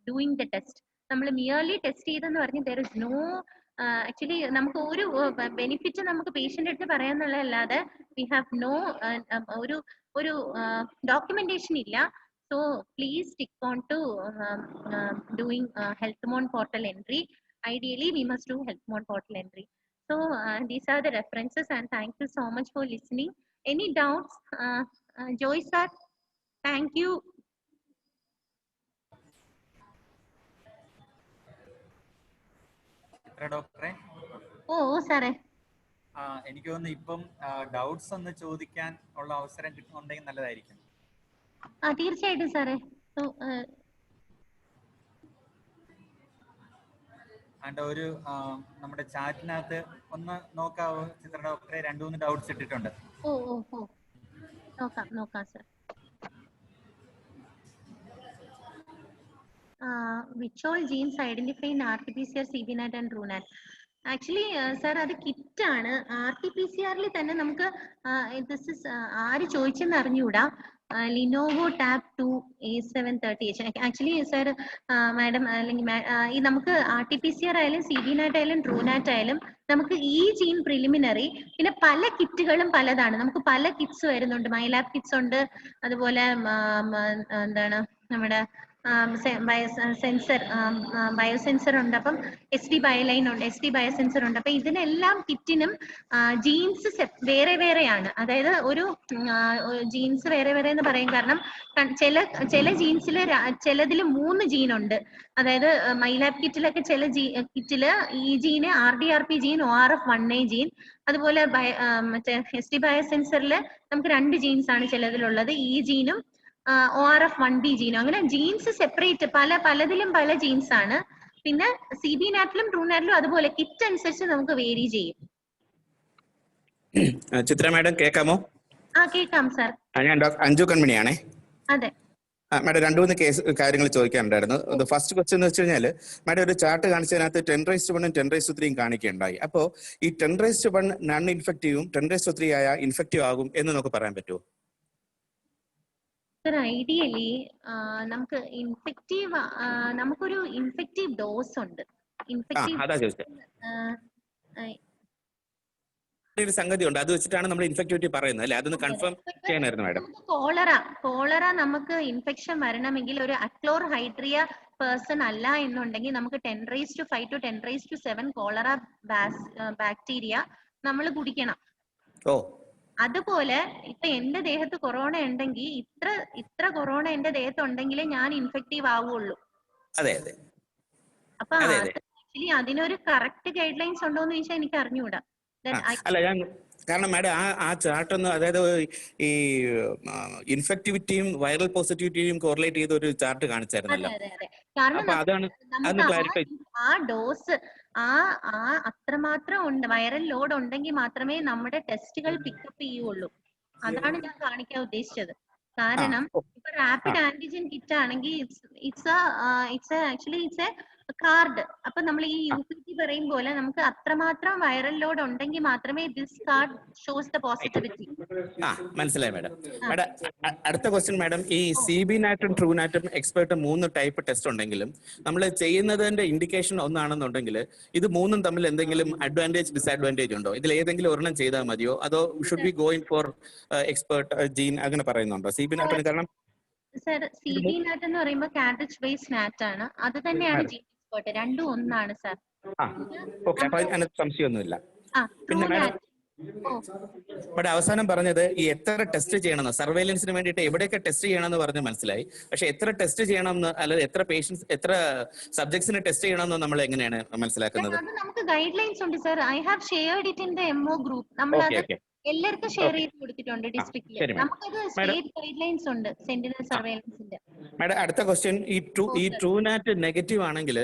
Speaker 1: doing the test. നമ്മൾ മിയർലി ടെസ്റ്റ് ചെയ്തെന്ന് പറഞ്ഞ് ദർ ഇസ് നോ ആക്ച്വലി നമുക്ക് ഒരു ബെനിഫിറ്റ് നമുക്ക് പേഷ്യന്റ് അടുത്ത് പറയാന്നുള്ളതല്ലാതെ വി ഹാവ് നോ ഒരു ഡോക്യുമെന്റേഷൻ ഇല്ല. So please stick on to doing HealthMon portal entry. Ideally, we must do HealthMon portal entry. So these are the references, and thank you so much for listening. Any doubts, Joy sir? Thank you.
Speaker 2: ഡോക്ടറെ,
Speaker 1: സാറേ
Speaker 2: എനിക്ക് തോന്നുന്നു ഇപ്പം doubts ഒന്ന് ചോദിക്കാൻ ഉള്ള അവസരം കിട്ടുന്നുണ്ടെങ്കിൽ നല്ലതായിരിക്കും.
Speaker 1: തീർച്ചയായിട്ടും സാറേ.
Speaker 2: ഒരു നമ്മുടെ ചാറ്റിനകത്ത് ഒന്ന് നോക്കാവോ ചിത്ര ഡോക്ടറെ? 2-3 ഡൗട്ട്സ് ഇട്ടിട്ടുണ്ട്.
Speaker 1: നോക്കാം sir. Which all genes identify in RT-PCR, CBNAT and TrueNAT? Actually sir അത് കിറ്റാണ്. RT-PCR തന്നെ നമുക്ക് ആര് ചോദിച്ചെന്ന് അറിഞ്ഞുകൂടാ. Lenovo tab 2 A730H. Actually sir madam അല്ലെങ്കിൽ ഈ നമുക്ക് RT-PCR ആയാലും CBNAT ആയാലും TrueNAT ആയാലും നമുക്ക് ഈ ജീൻ പ്രിലിമിനറി, പിന്നെ പല കിറ്റുകളും പലതാണ്. നമുക്ക് പല കിറ്റ്സ് വരുന്നുണ്ട്. മൈലാബ് കിറ്റ്സ് ഉണ്ട്, അതുപോലെ എന്താണ് നമ്മുടെ സെൻസർ ബയോസെൻസർ ഉണ്ട്, അപ്പം SD ബയോലൈൻ ഉണ്ട്, SD ബയോസെൻസർ ഉണ്ട്. അപ്പൊ ഇതിനെല്ലാം കിറ്റിനും ജീൻസ് വേറെ വേറെയാണ്. അതായത് ഒരു ജീൻസ് വേറെ വേറെ എന്ന് പറയും കാരണം ചില ജീൻസിൽ ചിലതിൽ 3 ജീൻ ഉണ്ട്. അതായത് മൈലാബ് കിറ്റിലൊക്കെ ചില കിറ്റില് ഈ ജീന് RDRP ജീൻ, ORF1A ജീൻ, അതുപോലെ മറ്റേ SD ബയോസെൻസറിൽ നമുക്ക് 2 ജീൻസ് ആണ് ചിലതിലുള്ളത്, ഈ ജീനും ORF1B ജീനും. അങ്ങനെ ജീൻസ് സെപ്പറേറ്റ് പലതിലും പല ജീൻസ് ആണ്. പിന്നെ CB നാറ്റിലും ട്രൂ നാറ്റിലും അതുപോലെ കിറ്റ് അനുസരിച്ച് നമുക്ക് വേരി ചെയ്യും.
Speaker 3: ചിത്ര മാഡം കേൾക്കാമോ?
Speaker 1: കേൾക്കാം സാർ.
Speaker 3: ഞാൻ ഡോക്ടർ അഞ്ജു കൺമണിയാണേ.
Speaker 1: അതെ
Speaker 3: മാഡം 2-3 കാര്യങ്ങൾ ചോദിക്കാനുണ്ടായിരുന്നു. ഫസ്റ്റ് ക്വസ്റ്റ്യൻ എന്ന് വെച്ച് കഴിഞ്ഞാൽ, മാഡം ഒരു ചാർട്ട് കാണിച്ചതിനകത്ത് 10⁻1 10⁻3 കാണിക്കുകയുണ്ടായി. അപ്പോൾ ഈ 10⁻1 നോൺ ഇൻഫെക്റ്റീവും 10⁻3 ആയ ഇൻഫെക്റ്റീവ് ആകും എന്ന് നമുക്ക് പറയാൻ പറ്റുമോ?
Speaker 1: സർ ഐഡിയലി നമുക്ക് നമുക്കൊരു ഇൻഫെക്റ്റീവ് ഡോസ് ഉണ്ട്.
Speaker 3: അതാ ചോദിച്ചത്. ഒരു സംഗതി ഉണ്ട്, അത് വെച്ചിട്ടാണ് നമ്മൾ ഇൻഫെക്ടിവിറ്റി പറയുന്നത് അല്ലെ? അതൊന്ന് കൺഫേം ചെയ്യാനായിരുന്നു മാഡം.
Speaker 1: കോളറ നമുക്ക് ഇൻഫെക്ഷൻ വരണമെങ്കിൽ ഒരു അക്ലോർഹൈഡ്രിയ പേഴ്സൺ അല്ല എന്നുണ്ടെങ്കിൽ നമുക്ക് 10⁻5 to 10⁻7 കോളറ ബാക്ടീരിയ നമ്മൾ കുടിക്കണം. അതുപോലെ ഇപ്പൊ എന്റെ ദേഹത്ത് കൊറോണ ഉണ്ടെങ്കിൽ ഇത്ര കൊറോണ എന്റെ ദേഹത്ത് ഉണ്ടെങ്കിലേ ഞാൻ ഇൻഫെക്റ്റീവ് ആവുള്ളൂ. അപ്പൊ ആക്ച്വലി അതിനൊരു കറക്റ്റ് ഗൈഡ് ലൈൻസ് ഉണ്ടോ എന്ന് ചോദിച്ചാൽ എനിക്ക് അറിഞ്ഞുകൂടാ.
Speaker 3: അല്ല, കാരണം മാഡം ആ ചാർട്ട് ഒന്ന്, അതായത് ഈ ഇൻഫെക്ടിവിറ്റിയും വൈറൽ പോസിറ്റിവിറ്റിയും കോറിലേറ്റ് ചെയ്ത ഒരു ചാർട്ട് കാണിച്ചായിരുന്നല്ലോ. അപ്പൊ അതാണ്
Speaker 1: ആ ഡോസ് അത്രമാത്രം ഉണ്ട്, വൈറൽ ലോഡ് ഉണ്ടെങ്കിൽ മാത്രമേ നമ്മുടെ ടെസ്റ്റുകൾ പിക്കപ്പ് ചെയ്യുള്ളൂ. അതാണ് ഞാൻ കാണിക്കാൻ ഉദ്ദേശിച്ചത്. കാരണം ഇപ്പൊ റാപ്പിഡ് ആന്റിജൻ കിറ്റ് ആണെങ്കിൽ ഇറ്റ്സ് എ കാർഡ്. അപ്പൊ നമ്മൾ ഈ UPT പറയും പോലെ നമുക്ക് അത്രമാത്രം വൈറൽ ലോഡ് ഉണ്ടെങ്കിൽ മാത്രമേ this card shows the positivity.
Speaker 3: മനസ്സിലായി മാഡം. അടുത്ത ക്വസ്റ്റ്യൻ മാഡം, ഈ CB നാറ്റും ട്രൂ നാറ്റും എക്സ്പെർട്ട് 3 ടൈപ്പ് ടെസ്റ്റ് ഉണ്ടെങ്കിലും നമ്മൾ ചെയ്യുന്നതിന്റെ ഇൻഡിക്കേഷൻ ഒന്നാണെന്നുണ്ടെങ്കിൽ ഇത് 3ഉം തമ്മിൽ എന്തെങ്കിലും അഡ്വാൻറ്റേജ് ഡിസ്അഡ്വാൻറ്റേജ് ഉണ്ടോ? ഇതിൽ ഏതെങ്കിലും ഒരെണ്ണം ചെയ്താൽ മതിയോ, അതോ should be going for expert gene അങ്ങനെ പറയുന്നുണ്ടോ? CB നാറ്റിന് കാരണം
Speaker 1: സർ CB നാറ്റ് എന്ന് പറയുമ്പോൾ കാർട്രിഡ്ജ് ബേസ്ഡ് നാറ്റ് ആണ്, അത് തന്നെയാണ് ജീൻ എക്സ്പെർട്ട്, രണ്ടും ഒന്നാണ് സർ.
Speaker 3: ഓക്കെ, അപ്പൊ അതിനകത്ത് സംശയമൊന്നുമില്ല. പിന്നെ മാഡം അവസാനം പറഞ്ഞത് ഈ എത്ര ടെസ്റ്റ് ചെയ്യണമെന്ന്, സർവൈലൻസിന് വേണ്ടിയിട്ട് എവിടെയൊക്കെ ടെസ്റ്റ് ചെയ്യണമെന്ന് പറഞ്ഞ് മനസ്സിലായി. പക്ഷെ എത്ര ടെസ്റ്റ് ചെയ്യണമെന്ന്, അല്ലെങ്കിൽ എത്ര പേഷ്യൻസ്, എത്ര സബ്ജക്ട്സിന് ടെസ്റ്റ് ചെയ്യണമെന്ന് നമ്മൾ എങ്ങനെയാണ് മനസ്സിലാക്കുന്നത്?
Speaker 1: നമുക്ക് ഗൈഡ് ലൈൻസ് ഉണ്ട് sir. I have shared it in the MO group. നമ്മൾ എല്ലാവർക്കും ഷെയർ ചെയ്ത് കൊടുത്തിട്ടുണ്ട് ഡിസ്ട്രിക്റ്റിൽ. നമുക്കത് സ്റ്റേറ്റ് ഗൈഡ് ലൈൻസ് ഉണ്ട് സെന്റിനൽ സർവൈലൻസിന്റെ.
Speaker 3: മാഡം അടുത്ത ക്വസ്റ്റ്യൻ, ഈ ട്രൂ നാറ്റ് നെഗറ്റീവ് ആണെങ്കിൽ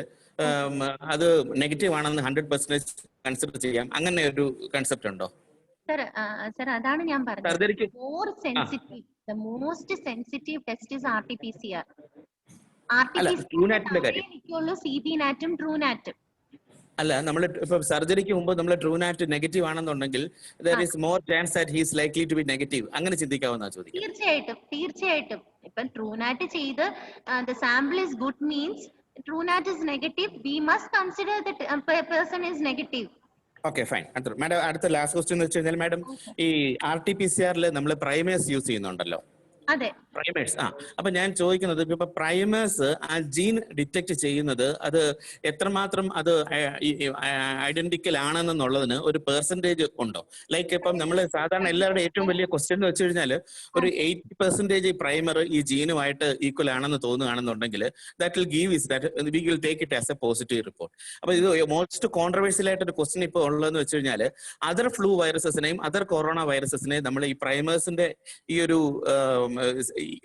Speaker 3: അത് നെഗറ്റീവ് ആണെന്ന് 100% കൺസിഡർ ചെയ്യാം, അങ്ങനെ ഒരു കൺസെപ്റ്റ് ഉണ്ടോ?
Speaker 1: സർ അതാണ് ഞാൻ പറഞ്ഞത്. Most sensitive test is RT-PCR. CB നാറ്റും ട്രൂ നാറ്റും
Speaker 3: അല്ല, നമ്മൾ ഇപ്പൊ സർജറിക്ക് മുമ്പ് നമ്മൾ ട്രൂ നാറ്റ് നെഗറ്റീവ് ആണെന്നുണ്ടെങ്കിൽ there is more chance that he is likely to be negative, അങ്ങനെ ചിന്തിക്കാവുന്ന ചോദിക്കും.
Speaker 1: തീർച്ചയായിട്ടും ഇപ്പൊ ട്രൂ നാറ്റ് ചെയ്ത് the sample is good means true nat is negative, we must consider that person is negative.
Speaker 3: Okay, fine. Madam അടുത്ത last question എന്ന് വെച്ച് കഴിഞ്ഞാൽ, madam ഈ RT-PCR നമ്മൾ പ്രൈമേഴ്സ് യൂസ് ചെയ്യുന്നുണ്ടല്ലോ.
Speaker 1: അതെ,
Speaker 3: പ്രൈമേഴ്സ്. അപ്പൊ ഞാൻ ചോദിക്കുന്നത്, ഇപ്പൊ പ്രൈമേഴ്സ് ആ ജീൻ ഡിറ്റക്ട് ചെയ്യുന്നത് അത് എത്രമാത്രം അത് ഐഡന്റിക്കൽ ആണെന്നുള്ളതിന് ഒരു പെർസെന്റേജ് ഉണ്ടോ? ലൈക്ക് ഇപ്പം നമ്മൾ സാധാരണ എല്ലാവരുടെ ഏറ്റവും വലിയ ക്വസ്റ്റ്യൻ എന്ന് വെച്ച് കഴിഞ്ഞാൽ ഒരു 80% പ്രൈമർ ഈ ജീനുമായിട്ട് ഈക്വൽ ആണെന്ന് തോന്നുകയാണെന്നുണ്ടെങ്കിൽ that will give is that we will take it as a positive report. അപ്പൊ ഇത് മോസ്റ്റ് കോൺട്രവേഴ്സ്യൽ ആയിട്ട് ഒരു ക്വസ്റ്റ്യൻ ഇപ്പോൾ ഉള്ളതെന്ന് വെച്ച് കഴിഞ്ഞാൽ അതർ ഫ്ലൂ വൈറസസിനെയും അതർ കൊറോണ വൈറസസിനെയും നമ്മൾ ഈ പ്രൈമേഴ്സിന്റെ ഈ ഒരു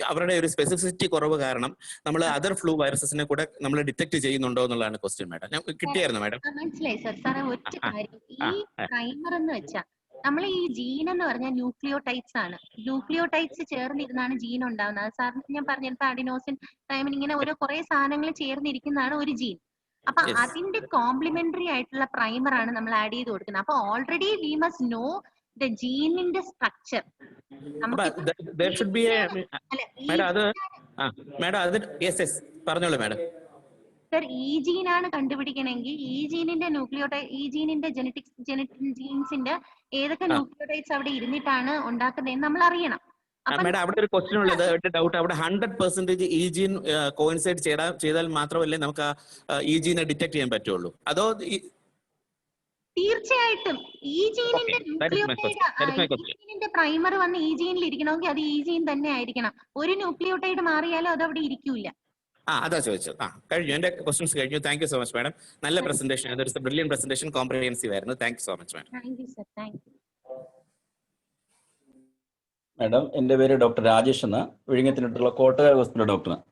Speaker 3: അവരുടെ ഒരു സ്പെസിഫിസിറ്റി കുറവ് കാരണം നമ്മൾ അതർ ഫ്ലൂ വൈറസസിനെ കൂടെ നമ്മൾ ഡിറ്റക്ട് ചെയ്യുന്നുണ്ടോ എന്നുള്ളതാണ് ക്വസ്റ്റ്യൻ. മാഡം ഞാൻ കിട്ടിയായിരുന്നു മാഡം.
Speaker 1: മനസ്സിലായി സർ. സാറേ ഒറ്റ കാര്യം, ഈ പ്രൈമർ എന്ന് വെച്ചാൽ നമ്മൾ ഈ ജീൻ എന്ന് പറഞ്ഞാൽ ന്യൂക്ലിയോടൈഡ്സ് ആണ്. ന്യൂക്ലിയോടൈഡ്സ് ചേർന്നിരുന്നാണ് ജീൻ ഉണ്ടാവുന്നത്. സാർ ഞാൻ പറഞ്ഞിരുന്ന അഡിനോസിൻ തൈമിൻ ഇങ്ങനെ ഓരോ കുറെ സാധനങ്ങൾ ചേർന്നിരിക്കുന്നതാണ് ഒരു ജീൻ. അപ്പൊ അതിന്റെ കോംപ്ലിമെന്ററി ആയിട്ടുള്ള പ്രൈമർ ആണ് നമ്മൾ ആഡ് ചെയ്ത് കൊടുക്കുന്നത്. അപ്പൊ already we must know the gene in the structure.
Speaker 3: There should be a madam അത് yes പറഞ്ഞോളൂ മാഡം.
Speaker 1: സർ ഈ ജീനാണ് കണ്ടുപിടിക്കണമെങ്കിൽ ഈ ജീനിന്റെ ന്യൂക്ലിയോടൈഡ്, ഈ ജീനിന്റെ ജനറ്റിക് ജീൻസിന്റെ ഏതൊക്കെ ന്യൂക്ലിയോടൈഡ്സ് അവിടെ ഇരുന്നിട്ടാണ് ഉണ്ടാക്കുന്നതെന്ന് നമ്മൾ അറിയണം. അപ്പൊ
Speaker 3: മാഡം അവിടെ ഒരു ക്വസ്റ്റ്യൻ ഉള്ളത്, ഡൗട്ട് അവിടെ 100% ഈ ജീൻ കോയിൻസൈഡ് ചെയ്താൽ മാത്രമല്ലേ നമുക്ക് ഈ ജീനെ ഡിറ്റക്ട് ചെയ്യാൻ പറ്റുള്ളൂ, അതോ
Speaker 1: തീർച്ചയായിട്ടും ഈ ജീനിന്റെ ജീനിന്റെ പ്രൈമർ വന്ന് ഈ ജീനിൽ ഇരിക്കണമെങ്കിൽ അത് ഈ ജീൻ തന്നെ ആയിരിക്കണം. ഒരു ന്യൂക്ലിയോടൈഡ് മാറിയാലും അത് അവിടെ ഇരിക്കൂല.
Speaker 3: അതാ ചോദിച്ചത്. കഴിഞ്ഞു, എന്റെ ക്വസ്റ്റ്യൻസ് കഴിഞ്ഞു. Thank you so much madam. നല്ല പ്രസന്റേഷൻ, അതൊരു ബ്രില്യൻ പ്രസന്റേഷൻ, കോംപ്രിഹെൻസീവ് ആയിരുന്നു. Thank you so much madam.
Speaker 1: Thank you sir. Thank you
Speaker 4: madam. എൻ്റെ പേര് ഡോക്ടർ രാജേഷ് എന്ന, വിഴിഞ്ഞത്തിനുള്ള കോട്ടയം ഹോസ്പിറ്റൽ ഡോക്ടറാണ്.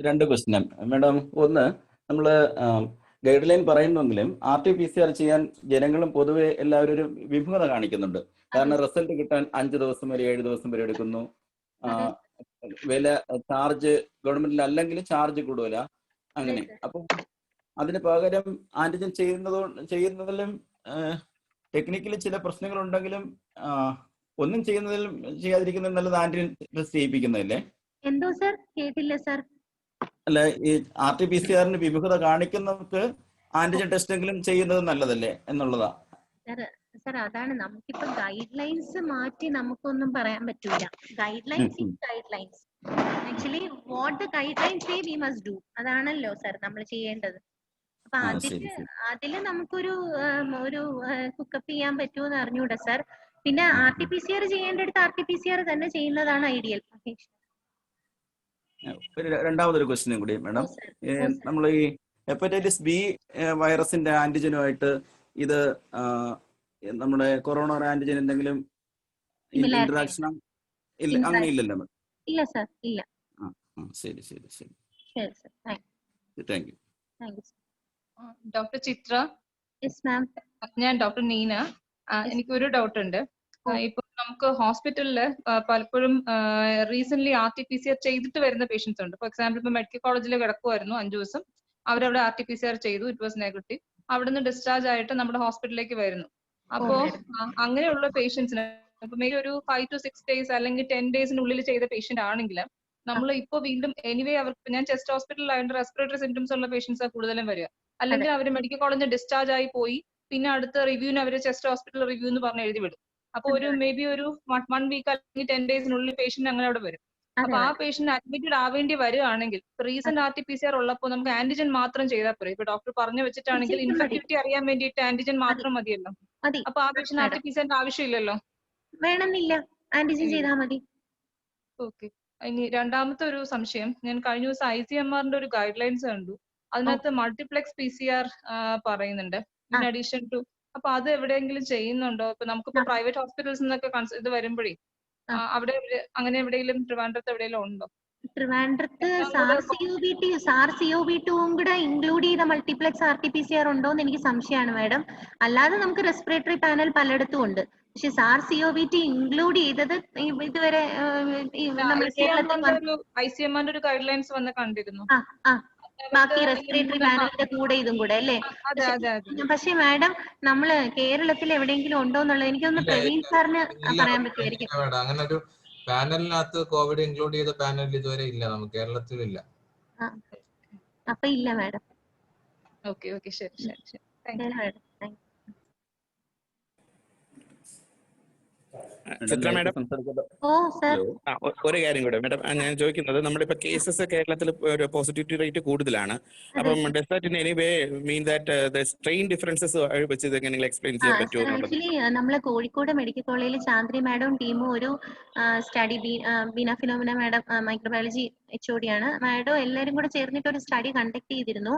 Speaker 4: രണ്ട് ക്വസ്റ്റ്യൻ മാഡം. ഒന്ന്, നമ്മൾ ഗൈഡ് ലൈൻ പറയുന്നെങ്കിലും RT-PCR ചെയ്യാൻ ജനങ്ങളും പൊതുവെ എല്ലാവരും ഒരു വിമുഖത കാണിക്കുന്നുണ്ട്. കാരണം റിസൾട്ട് കിട്ടാൻ 5 ദിവസം വരെ 7 ദിവസം വരെ എടുക്കുന്നു. വില ചാർജ് ഗവൺമെന്റിൽ അല്ലെങ്കിൽ ചാർജ് കൂടുതല അങ്ങനെ. അപ്പം അതിന് പകരം ആന്റിജൻ ചെയ്യുന്നതിലും ടെക്നിക്കലി ചില പ്രശ്നങ്ങൾ ഉണ്ടെങ്കിലും ഒന്നും ചെയ്യുന്നതിലും ചെയ്യാതിരിക്കുന്നതിൽ നല്ലത് ആന്റിജൻ ടെസ്റ്റ് ചെയ്യിപ്പിക്കുന്നതല്ലേ?
Speaker 1: എന്തോ സർ കേട്ടില്ല സർ.
Speaker 4: അല്ല, ഈ RT-PCR വിമുഖത കാണിക്കുന്നവർക്ക് ആന്റിജൻ ടെസ്റ്റ് എങ്കിലും ചെയ്യുന്നത് നല്ലതല്ലേ എന്നുള്ളതാ.
Speaker 1: സർ അതാണ്, നമുക്കിപ്പോ ഗൈഡ് ലൈൻസ് മാറ്റി നമുക്കൊന്നും പറയാൻ പറ്റൂല. Guide lines actually what the guide lines say V must do, അതാണല്ലോ സർ നമ്മൾ ചെയ്യേണ്ടത്. അപ്പൊ അതില് നമുക്കൊരു കുക്കപ്പ് ചെയ്യാൻ പറ്റുമെന്ന് അറിഞ്ഞൂടാ സർ. പിന്നെ RT-PCR ചെയ്യേണ്ടടുത്ത് RT-PCR തന്നെ ചെയ്യുന്നതാണ് ഐഡിയൽ.
Speaker 4: രണ്ടാമതൊരു ക്വസ്റ്റ്യനും കൂടി മാഡം. നമ്മൾ ഈ ഹെപ്പറ്റൈറ്റിസ് B വൈറസിന്റെ ആന്റിജനുമായിട്ട് ഇത് നമ്മുടെ കൊറോണ ആന്റിജൻ എന്തെങ്കിലും ഇന്ററാക്ഷൻ അങ്ങനെ ഇല്ലല്ലോ?
Speaker 1: ഇല്ല സർ, ഇല്ല.
Speaker 4: ശരി ശരി ശരി.
Speaker 1: Thank you.
Speaker 5: Doctor Chitra.
Speaker 1: Yes ma'am.
Speaker 5: ഞാൻ ഡോക്ടർ നീന. എനിക്കൊരു ഡൗട്ട് ഉണ്ട്. ഇപ്പൊ നമുക്ക് ഹോസ്പിറ്റലിൽ പലപ്പോഴും റീസെന്റ് RT-PCR ചെയ്തിട്ട് വരുന്ന പേഷ്യൻസ് ഉണ്ട്. ഫോർ എക്സാമ്പിൾ ഇപ്പൊ മെഡിക്കൽ കോളേജിൽ കിടക്കുമായിരുന്നു 5 ദിവസം, അവരവിടെ RT-PCR ചെയ്തു, ഇറ്റ് വാസ് നെഗറ്റീവ്. അവിടുന്ന് ഡിസ്ചാർജ് ആയിട്ട് നമ്മുടെ ഹോസ്പിറ്റലിലേക്ക് വരുന്നു. അപ്പോ അങ്ങനെയുള്ള പേഷ്യൻസിന് ഇപ്പൊ മേ ഒരു 5 to 6 days അല്ലെങ്കിൽ 10 daysനുള്ളിൽ ചെയ്ത പേഷ്യന്റ് ആണെങ്കിൽ നമ്മൾ ഇപ്പൊ വീണ്ടും എനിവേ അവർക്ക്, ഞാൻ ചെസ്റ്റ് ഹോസ്പിറ്റലിലായിട്ട് റെസ്പിറേറ്ററി സിംറ്റംസ് ഉള്ള പേഷ്യൻസ് കൂടുതലും വരിക, അല്ലെങ്കിൽ അവർ മെഡിക്കൽ കോളേജിൽ ഡിസ്ചാർജ് ആയി പോയി പിന്നെ അടുത്ത റിവ്യൂവിന് അവർ ചെസ്റ്റ് ഹോസ്പിറ്റൽ റിവ്യൂ എന്ന് പറഞ്ഞ് എഴുതി വിടും. അപ്പൊ ഒരു മേ ബി ഒരു 1 week അല്ലെങ്കിൽ 10 daysനുള്ളിൽ പേഷ്യന്റ് അങ്ങനെ അവിടെ വരും. അപ്പൊ ആ പേഷ്യന്റ് അഡ്മിറ്റഡ് ആവേണ്ടി വരികയാണെങ്കിൽ റീസെന്റ് RT-PCR ഉള്ളപ്പോൾ നമുക്ക് ആന്റിജൻ മാത്രം ചെയ്താൽ പോരെ? ഇപ്പൊ ഡോക്ടർ പറഞ്ഞു വെച്ചിട്ടാണെങ്കിൽ ഇൻഫെക്ടിവിറ്റി അറിയാൻ വേണ്ടിയിട്ട് ആന്റിജൻ മാത്രം മതിയല്ലോ. അപ്പൊ ആ പേഷ്യന്റ് RT-PCR ആവശ്യമില്ലല്ലോ?
Speaker 1: വേണമെന്നില്ല, ആന്റിജൻ ചെയ്താൽ മതി.
Speaker 5: ഓക്കെ. ഇനി രണ്ടാമത്തെ ഒരു സംശയം, ഞാൻ കഴിഞ്ഞ ദിവസം ICMR ഒരു ഗൈഡ് ലൈൻസ് കണ്ടു. അതിനകത്ത് മൾട്ടിപ്ലെക്സ് PCR പറയുന്നുണ്ട് ഇൻ അഡീഷൻ ടു. അപ്പൊ അത് എവിടെയെങ്കിലും ചെയ്യുന്നുണ്ടോ? ഇപ്പൊ നമുക്കിപ്പോ പ്രൈവറ്റ് ഹോസ്പിറ്റൽസ് നിന്നൊക്കെ ഇത് വരുമ്പോഴേ അവിടെ അങ്ങനെ എവിടെയെങ്കിലും ട്രിവാൻഡ്രത്ത് എവിടെയെങ്കിലും ഉണ്ടോ?
Speaker 1: ട്രിവാൻഡ്രത്ത് SARS-CoV-2 കൂടെ ഇൻക്ലൂഡ് ചെയ്ത മൾട്ടിപ്ലെക്സ് RT-PCR ഉണ്ടോന്ന് എനിക്ക് സംശയമാണ് മാഡം. അല്ലാതെ നമുക്ക് റെസ്പിറേറ്ററി പാനൽ പലയിടത്തും ഉണ്ട്. പക്ഷെ SARS-CoV-2 ഇൻക്ലൂഡ് ചെയ്തത് ഇതുവരെ നമ്മുടെ കേരളത്തിൽ
Speaker 5: ICMR ഒരു ഗൈഡ് ലൈൻസ് വന്ന് കണ്ടിരുന്നു.
Speaker 1: ബാക്കി റെസ്പിറേറ്ററി പാനലിന്റെ കൂടെ ഇതും കൂടെ അല്ലേ? പക്ഷെ മാഡം നമ്മള് കേരളത്തിൽ എവിടെയെങ്കിലും ഉണ്ടോ എന്നുള്ളത് എനിക്കൊന്ന് പ്രവീൺ സാറിന് പറയാൻ പറ്റുമായിരിക്കും.
Speaker 6: അങ്ങനെ ഒരു പാനലിനകത്ത് കോവിഡ് ഇൻക്ലൂഡ് ചെയ്ത പാനൽ ഇതുവരെ ഇല്ല, നമുക്ക് കേരളത്തിലില്ല.
Speaker 1: അപ്പൊ ഇല്ല മാഡം.
Speaker 5: ഓക്കെ ഓക്കെ, ശരി ശരി ശരി. Thank you
Speaker 1: madam.
Speaker 3: Chitra madam, ഒരു കാര്യം കൂടെ മാഡം, ഞാൻ ചോദിക്കുന്നത് നമ്മളിപ്പോ കേസസ് കേരളത്തിൽ ഒരു പോസിറ്റിവിറ്റി റേറ്റ് കൂടുതലാണ്. അപ്പം does that in any way mean that the strain differences വെച്ച് ഇത് എങ്ങനെ എക്സ്പ്ലെയിൻ ചെയ്യാൻ പറ്റുമോ?
Speaker 1: ആക്ച്വലി നമ്മളെ കോഴിക്കോട് മെഡിക്കൽ കോളേജിൽ ചാന്ദ്രി മാഡം ടീമും ഒരു study, Beena phenomena madam microbiology HOD ആണ് മാഡം, എല്ലാവരും കൂടെ ചേർന്നിട്ട് ഒരു സ്റ്റഡി കണ്ടക്ട് ചെയ്തിരുന്നു.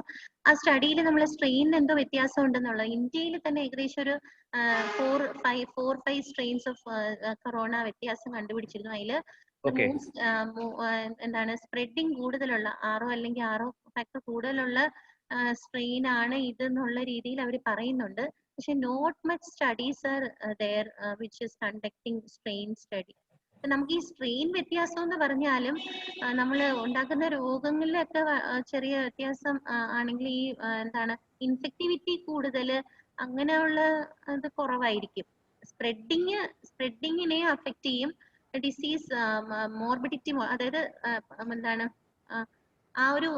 Speaker 1: ആ സ്റ്റഡിയിൽ നമ്മൾ സ്ട്രെയിനിന് എന്തോ വ്യത്യാസം ഉണ്ടെന്നുള്ളത്, ഇന്ത്യയിൽ തന്നെ ഏകദേശം ഒരു 4-5 സ്ട്രെയിൻസ് ഓഫ് കൊറോണ വ്യത്യാസം കണ്ടുപിടിച്ചിരുന്നു. അതില് എന്താണ് സ്പ്രെഡിങ് കൂടുതലുള്ള 6 അല്ലെങ്കിൽ 6 ഫാക്ടർ കൂടുതലുള്ള സ്ട്രെയിൻ ആണ് ഇതെന്നുള്ള രീതിയിൽ അവർ പറയുന്നുണ്ട്. പക്ഷെ not much studies are there which is conducting strain study. നമുക്ക് ഈ സ്ട്രെയിൻ വ്യത്യാസം എന്ന് പറഞ്ഞാലും നമ്മൾ ഉണ്ടാക്കുന്ന രോഗങ്ങളിലൊക്കെ ചെറിയ വ്യത്യാസം ആണെങ്കിൽ ഈ എന്താണ് ഇൻഫെക്ടിവിറ്റി കൂടുതൽ അങ്ങനെയുള്ള ഇത് കുറവായിരിക്കും. സ്പ്രെഡിങ്ങിനെ അഫക്റ്റ് ചെയ്യും. ഡിസീസ് മോർബിഡിറ്റി, അതായത് എന്താണ് ആ ഒരു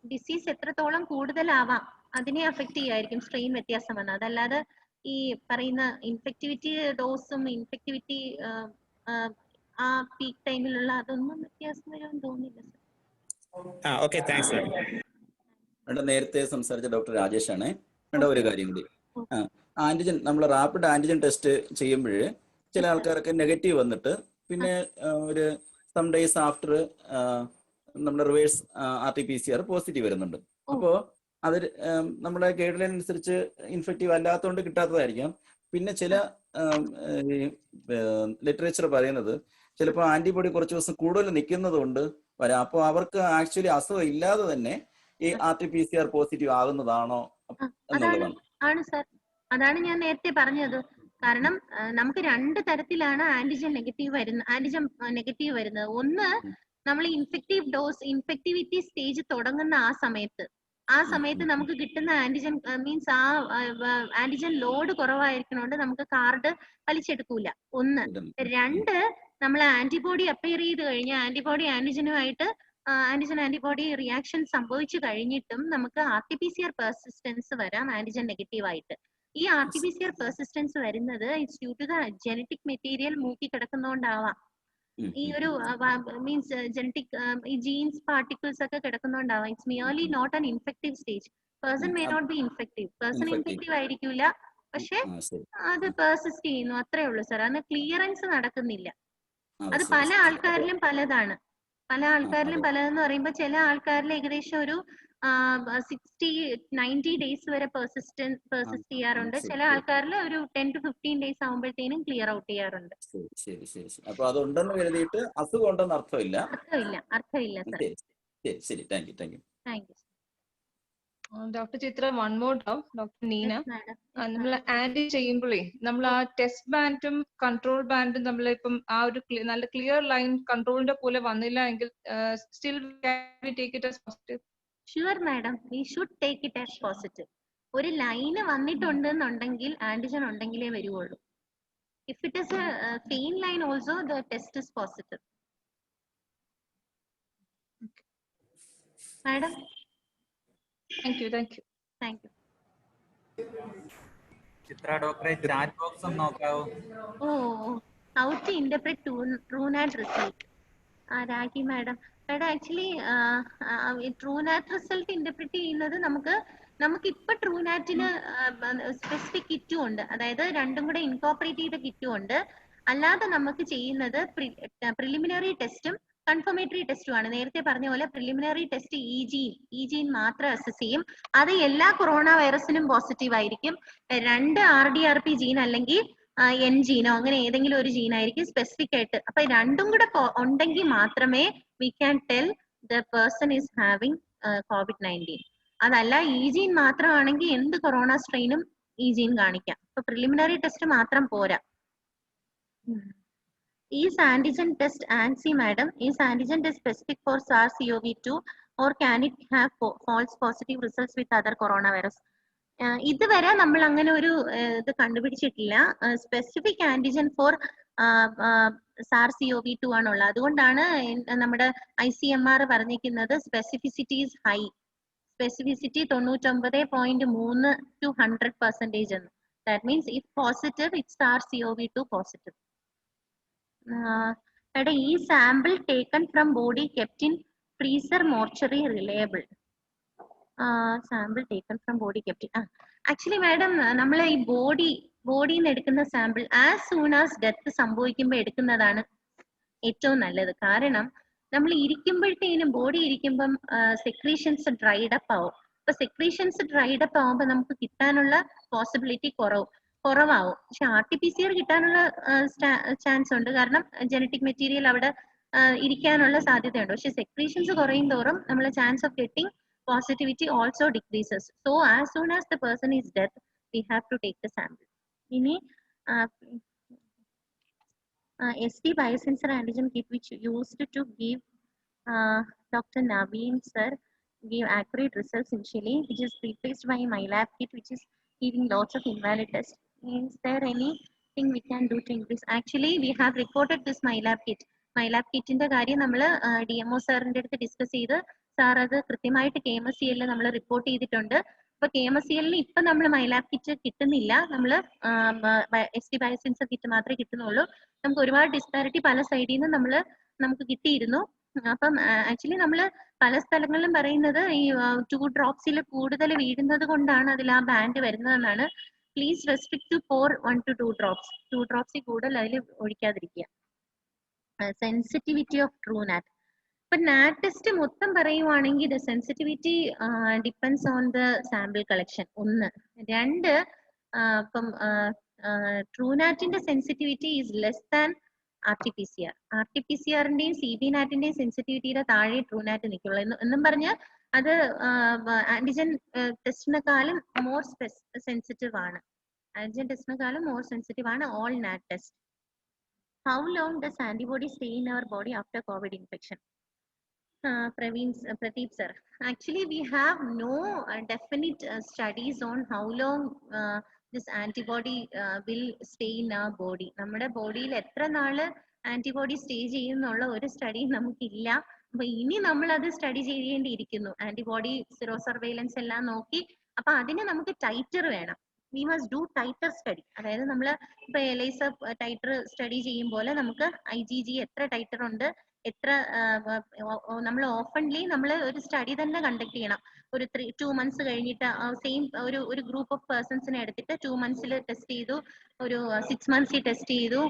Speaker 1: ഡിസീസ് എത്രത്തോളം കൂടുതലാവാം അതിനെ അഫക്റ്റ് ചെയ്യായിരിക്കും സ്ട്രെയിൻ വ്യത്യാസം വന്നാൽ. അതല്ലാതെ ഈ പറയുന്ന ഇൻഫെക്ടിവിറ്റി ഡോസും ഇൻഫെക്ടിവിറ്റി ആ പീക്ക് ടൈമിലുള്ള അതൊന്നും വ്യത്യാസം വരുമെന്ന് തോന്നുന്നില്ല sir.
Speaker 3: Okay, thanks madam.
Speaker 4: Madam നേരത്തെ സംസാരിച്ച ഡോക്ടർ രാജേഷ് ആണ്. മേഡം ഒരു കാര്യം കൂടി, ആന്റിജൻ നമ്മൾ റാപ്പിഡ് ആന്റിജൻ ടെസ്റ്റ് ചെയ്യുമ്പോൾ ചില ആൾക്കാർക്ക് നെഗറ്റീവ് വന്നിട്ട് പിന്നെ ഒരു സം ഡേയ്സ് ആഫ്റ്റർ നമ്മുടെ റിവേഴ്സ് RT-PCR പോസിറ്റീവ് വരുന്നുണ്ട്. അപ്പോൾ അത് നമ്മുടെ ഗൈഡ് ലൈൻ അനുസരിച്ച് ഇൻഫെക്റ്റീവ് അല്ലാത്തതുകൊണ്ട് കിട്ടാത്തതായിരിക്കാം. പിന്നെ ചില ലിറ്ററേച്ചർ പറയുന്നത് ചിലപ്പോൾ ആന്റിബോഡി കുറച്ച് ദിവസം കൂടുതൽ നിൽക്കുന്നത് കൊണ്ട് വരാം. അപ്പോൾ അവർക്ക് ആക്ച്വലി അസുഖം ഇല്ലാതെ തന്നെ ഈ RT-PCR പോസിറ്റീവ് ആകുന്നതാണോ എന്നുള്ളതാണ്.
Speaker 1: ആണ് സർ, അതാണ് ഞാൻ നേരത്തെ പറഞ്ഞത്. കാരണം നമുക്ക് 2 തരത്തിലാണ് ആന്റിജൻ നെഗറ്റീവ് വരുന്നത്. ഒന്ന്, നമ്മൾ ഇൻഫെക്ടിവിറ്റി സ്റ്റേജ് തുടങ്ങുന്ന ആ സമയത്ത് നമുക്ക് കിട്ടുന്ന ആന്റിജൻ മീൻസ് ആന്റിജൻ ലോഡ് കുറവായിരിക്കണോണ്ട് നമുക്ക് കാർഡ് വലിച്ചെടുക്കൂല. 1. 2, നമ്മൾ ആന്റിബോഡി അപ്പയർ ചെയ്ത് കഴിഞ്ഞ് ആന്റിബോഡി റിയാക്ഷൻ സംഭവിച്ചു കഴിഞ്ഞിട്ടും നമുക്ക് RT-PCR പെർസിസ്റ്റൻസ് വരാം ആന്റിജൻ നെഗറ്റീവ് ആയിട്ട്. ഈ RT-PCR പെർസിസ്റ്റൻസ് വരുന്നത് it's due to the genetic material മൂക്കി കിടക്കുന്നോണ്ടാവാം. ഈ ഒരു മീൻസ് ജനറ്റിക് ഈ ജീൻസ് പാർട്ടിക്കിൾസ് ഒക്കെ കിടക്കുന്നോണ്ടാവാം. It's merely not an infective stage. Person may not be infective, person infective ആയിരിക്കില്ല, പക്ഷെ അത് പെർസിസ്റ്റ് ചെയ്യുന്നു, അത്രേ ഉള്ളൂ സർ. അതിന് ക്ലിയറൻസ് നടക്കുന്നില്ല. അത് പല ആൾക്കാരിലും പലതാണ്. പലതെന്ന് പറയുമ്പോൾ ചില ആൾക്കാരിൽ ഏകദേശം ഒരു 60-90 ഡേയ്സ് വരെ പെർസിസ്റ്റ് ചെയ്യാറുണ്ട്. ചില ആൾക്കാരിൽ ഒരു 10 to 15 ഡേയ്സ് ആകുമ്പോഴത്തേനും ക്ലിയർ ഔട്ട് ചെയ്യാറുണ്ട്.
Speaker 4: ശരി. അപ്പൊ അതുണ്ടെന്ന് കരുതിയിട്ട് അസുഖം ഉണ്ടെന്ന് അർത്ഥമില്ല സർ. ശരി. Thank you.
Speaker 5: Doctor Chitra, one more doubt. Doctor Neena, നമ്മൾ ആന്റി ചെയ്യുമ്പോഴേ നമ്മൾ ആ ടെസ്റ്റ് ബാൻഡും കൺട്രോൾ ബാൻഡും നമ്മൾ ഇപ്പം ആ ഒരു നല്ല ക്ലിയർ ലൈൻ കൺട്രോളിന്റെ പോലെ വന്നില്ല എങ്കിൽ still take it as positive?
Speaker 1: Sure madam, we should take it as positive. ഒരു ലൈന് വന്നിട്ടുണ്ടെന്നുണ്ടെങ്കിൽ ആന്റിജൻ ഉണ്ടെങ്കിലേ വരുവുള്ളൂ. If it is a faint line also the test is positive. Madam,
Speaker 5: thank you.
Speaker 2: Chitra ഡോക്ടറെ chat box ഒന്ന് നോക്കാവോ?
Speaker 1: How to interpret Truenat result? Rakhi madam, actually Truenat result interpret ചെയ്യുന്നത് നമുക്ക് ഇപ്പൊ ട്രൂനാറ്റിന് സ്പെസിഫിക് കിറ്റും ഉണ്ട്, അതായത് രണ്ടും കൂടെ ഇൻകോപ്പറേറ്റ് ചെയ്ത കിറ്റും ഉണ്ട്. അല്ലാതെ നമുക്ക് ചെയ്യുന്നത് പ്രിലിമിനറി ടെസ്റ്റും കൺഫർമേറ്ററി ടെസ്റ്റും ആണ്. നേരത്തെ പറഞ്ഞ പോലെ പ്രിലിമിനറി ടെസ്റ്റ് ഇജീൻ മാത്രം അസസ് ചെയ്യും. അത് എല്ലാ കൊറോണ വൈറസിനും പോസിറ്റീവ് ആയിരിക്കും. 2 RDRP ജീൻ അല്ലെങ്കിൽ N ജീനോ അങ്ങനെ ഏതെങ്കിലും ഒരു ജീൻ ആയിരിക്കും സ്പെസിഫിക് ആയിട്ട്. അപ്പൊ രണ്ടും കൂടെ ഉണ്ടെങ്കിൽ മാത്രമേ we can tell the person is having COVID-19. അതല്ല ഈ ജീൻ മാത്രമാണെങ്കിൽ എന്ത് കൊറോണ സ്ട്രെയിനും ഈ ജീൻ കാണിക്കാം. അപ്പൊ പ്രിലിമിനറി ടെസ്റ്റ് മാത്രം പോരാ. Is antigen test ANSI madam? Is antigen test specific for SARS-CoV-2 or can it have false positive results with other coronavirus? ഇതുവരെ നമ്മൾ അങ്ങനെ ഒരു ഇത് കണ്ടുപിടിച്ചിട്ടില്ല. സ്പെസിഫിക് ആന്റിജൻ ഫോർ SARS-CoV-2 ആണുള്ളത്. അതുകൊണ്ടാണ് നമ്മുടെ ICMR പറഞ്ഞിരിക്കുന്നത് specificity is high. Specificity 99.3 to 100% എന്ന്. That means if positive, it's SARS-CoV-2 positive. ഈ sample taken from body kept in freezer mortuary reliable? Sample taken from body kept in actually madam, നമ്മൾ ഈ ബോഡിന്ന് എടുക്കുന്ന sample as soon as death സംഭവിക്കുമ്പോൾ എടുക്കുന്നതാണ് ഏറ്റവും നല്ലത്. കാരണം നമ്മൾ ബോഡി ഇരിക്കുമ്പം സെക്രീഷൻസ് ഡ്രൈഡ് അപ്പ് ആവും. അപ്പൊ സെക്രീഷൻസ് ഡ്രൈഡ് അപ്പ് ആവുമ്പോൾ നമുക്ക് കിട്ടാനുള്ള പോസിബിലിറ്റി കുറവാവും. പക്ഷെ RT-PCR കിട്ടാനുള്ള ചാൻസ് ഉണ്ട്, കാരണം ജനറ്റിക് മെറ്റീരിയൽ അവിടെ ഇരിക്കാനുള്ള സാധ്യതയുണ്ട്. പക്ഷെ സെക്രീഷൻസ് കുറയും തോറും നമ്മളെ chance of getting positivity also decreases. So as soon as the person is death we have to take the sample. ഇനി ST biosensor antigen kit which used to give Dr. Naveen sir give accurate results initially, which is replaced by MyLab kit which is giving lots of invalid tests. Is there anything we can do to increase? Actually, we have reported this MyLab kit. MyLab kitന്റെ കാര്യം നമ്മൾ DMO സാറിന്റെ അടുത്ത് discuss ചെയ്ത് sir അത് കൃത്യമായിട്ട് KMSCL നമ്മൾ report ചെയ്തിട്ടുണ്ട്. ഇപ്പൊ KMSCL ഇപ്പൊ നമ്മൾ മൈലാബ് കിറ്റ് കിട്ടുന്നില്ല. നമ്മൾ ST ബയോസെൻസർ കിറ്റ് മാത്രമേ കിട്ടുന്നുള്ളൂ. നമുക്ക് ഒരുപാട് ഡിസ്പാരിറ്റി പല സൈഡിൽ നിന്ന് നമുക്ക് കിട്ടിയിരുന്നു. അപ്പം ആക്ച്വലി നമ്മൾ പല സ്ഥലങ്ങളിലും പറയുന്നത് ഈ 2 ഡ്രോപ്സിൽ കൂടുതൽ വീഴുന്നത് കൊണ്ടാണ് അതിൽ ആ ബാൻഡ് വരുന്നതെന്നാണ്. Please restrict to 1 to 2 drops. 2 ഡ്രോപ്സിൽ കൂടുതൽ അതിൽ ഒഴിക്കാതിരിക്കുക. Sensitivity of Truenat. ഇപ്പൊ നാറ്റ് ടെസ്റ്റ് മൊത്തം പറയുവാണെങ്കിൽ the sensitivity depends on the sample collection. 1. 2 ഇപ്പം ട്രൂനാറ്റിന്റെ sensitivity is less than RT-PCR. RT-PCRന്റെയും CB നാറ്റിന്റെയും സെൻസിറ്റിവിറ്റിയുടെ താഴെ ട്രൂനാറ്റ് നിൽക്കുള്ളൂ എന്നും പറഞ്ഞ് അത് ആന്റിജൻ ടെസ്റ്റിനെക്കാളും മോർ സെൻസിറ്റീവ് ആണ്. ആന്റിജൻ ടെസ്റ്റിനെക്കാളും മോർ സെൻസിറ്റീവ് ആണ് all NAT test. How long does antibody stay in our body after COVID infection? Pradeep sir, actually we have no definite studies on how long this antibody will stay in our body. നമ്മുടെ ബോഡിയിൽ എത്ര നാള് antibody stay ചെയ്യുന്നുള്ള ഒരു study നമുക്കില്ല. അപ്പൊ ഇനി നമ്മൾ അത് സ്റ്റഡി ചെയ്യേണ്ടിയിരിക്കുന്നു. ആന്റിബോഡി സീറോ സർവൈലൻസ് എല്ലാം നോക്കി അപ്പൊ അതിന് നമുക്ക് ടൈറ്റർ വേണം. We must do titre study. അതായത് നമ്മൾ ഇപ്പൊ എലൈസ ടൈറ്റർ സ്റ്റഡി ചെയ്യും പോലെ നമുക്ക് IgG എത്ര ടൈറ്റർ ഉണ്ട്, എത്ര നമ്മൾ ഓഫൻലി നമ്മൾ ഒരു സ്റ്റഡി തന്നെ കണ്ടക്ട് ചെയ്യണം. ഒരു 2 months കഴിഞ്ഞിട്ട് സെയിം ഒരു ഗ്രൂപ്പ് ഓഫ് പേഴ്സൺസിനെ എടുത്തിട്ട് 2 months ടെസ്റ്റ് ചെയ്തു, ഒരു 6 months ടെസ്റ്റ് ചെയ്തു,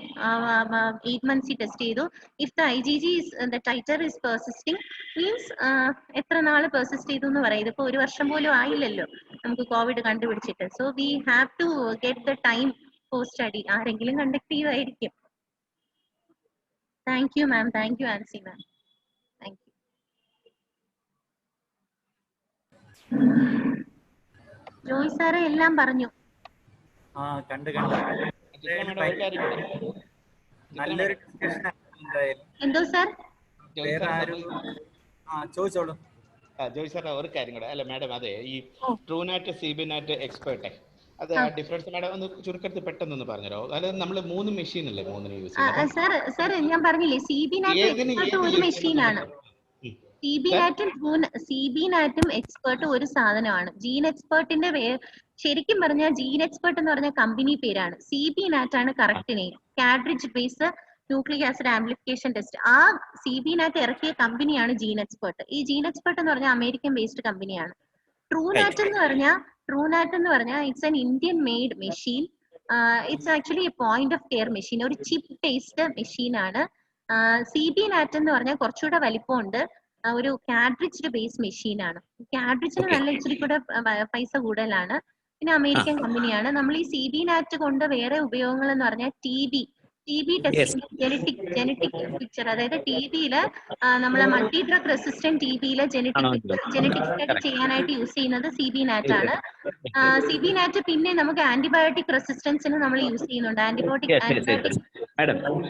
Speaker 1: 8 months ടെസ്റ്റ് ചെയ്തു. If the IgG the titre is persisting means എത്ര നാൾ പെർസിസ്റ്റ് ചെയ്തു എന്ന് പറയും. ഇതിപ്പോ 1 വർഷം പോലും ആയില്ലല്ലോ നമുക്ക് കോവിഡ് കണ്ടുപിടിച്ചിട്ട്. So we have to get the time for study. ആരെങ്കിലും കണ്ടക്ട് ചെയ്യുമായിരിക്കും. Thank you ma'am. Thank you Ansi ma'am. Thank you. Joy sir എല്ലാം പറഞ്ഞു.
Speaker 2: കണ്ടു നല്ലൊരു ഡിസ്കഷൻ എന്തായാലും.
Speaker 1: എന്തോ സാർ?
Speaker 2: വേറെ ആരും ചോദിച്ചോളൂ.
Speaker 7: ജോയ് സാറിന് ഒരു കാര്യം കൂടെ. അല്ല മാഡം, അതെ ഈ ട്രൂനാറ്റ് CB നാറ്റ് എക്സ്പേർട്ടെ അത് ഡിഫറൻസ് മാഡം ഒന്ന് ചുരുക്കത്തിൽ പെട്ടെന്ന് പറഞ്ഞോ. അതായത് നമ്മൾ 3 മെഷീൻ അല്ലേ 3 യൂസ് ചെയ്യുന്നത്?
Speaker 1: സാർ ഞാൻ പറഞ്ഞില്ലേ CB നാറ്റ് ഒരു മെഷീനാണ്. CB നാറ്റും എക്സ്പേർട്ടും ഒരു സാധനമാണ്. ജീൻ എക്സ്പേർട്ടിന്റെ ശരിക്കും പറഞ്ഞാൽ ജീൻ എക്സ്പേർട്ട് എന്ന് പറഞ്ഞ കമ്പനി പേരാണ്. CB നാറ്റ് ആണ് correct name. Cartridge base nucleic acid amplification test. ആ CB നാറ്റ് ഇറക്കിയ കമ്പനിയാണ് ജീൻ എക്സ്പേർട്ട്. ഈ ജീൻ എക്സ്പേർട്ട് എന്ന് പറഞ്ഞാൽ അമേരിക്കൻ ബേസ്ഡ് കമ്പനിയാണ്. ട്രൂനാറ്റ് എന്ന് പറഞ്ഞാൽ it's an Indian made machine. It's actually a point of care machine. ഒരു ചിപ്പ് ബേസ്ഡ് മെഷീൻ ആണ്. CB നാറ്റ് എന്ന് പറഞ്ഞാൽ കുറച്ചുകൂടെ വലിപ്പമുണ്ട്. ഒരു കാഡ്രിഡ്ജ് ബേസ് മെഷീൻ ആണ്. കാഡ്രിഡ്ജിന് നല്ല ഇച്ചിരി കൂടെ പൈസ കൂടുതലാണ്. പിന്നെ അമേരിക്കൻ കമ്പനിയാണ്. നമ്മൾ ഈ CB നാറ്റ് കൊണ്ട് വേറെ ഉപയോഗങ്ങൾ എന്ന് പറഞ്ഞാൽ TB ടെസ്റ്റിംഗ്, ജനറ്റിക് പിക്ചർ. അതായത് TBയില് നമ്മളെ മൾട്ടി ഡ്രഗ് റെസിസ്റ്റന്റ് TBയിലെ ജനറ്റിക് സ്റ്റഡി ചെയ്യാനായിട്ട് യൂസ് ചെയ്യുന്നത് CB നാറ്റ് ആണ്. CB നാറ്റ് പിന്നെ നമുക്ക് ആന്റിബയോട്ടിക് റെസിസ്റ്റൻസിന് നമ്മൾ യൂസ് ചെയ്യുന്നുണ്ട്.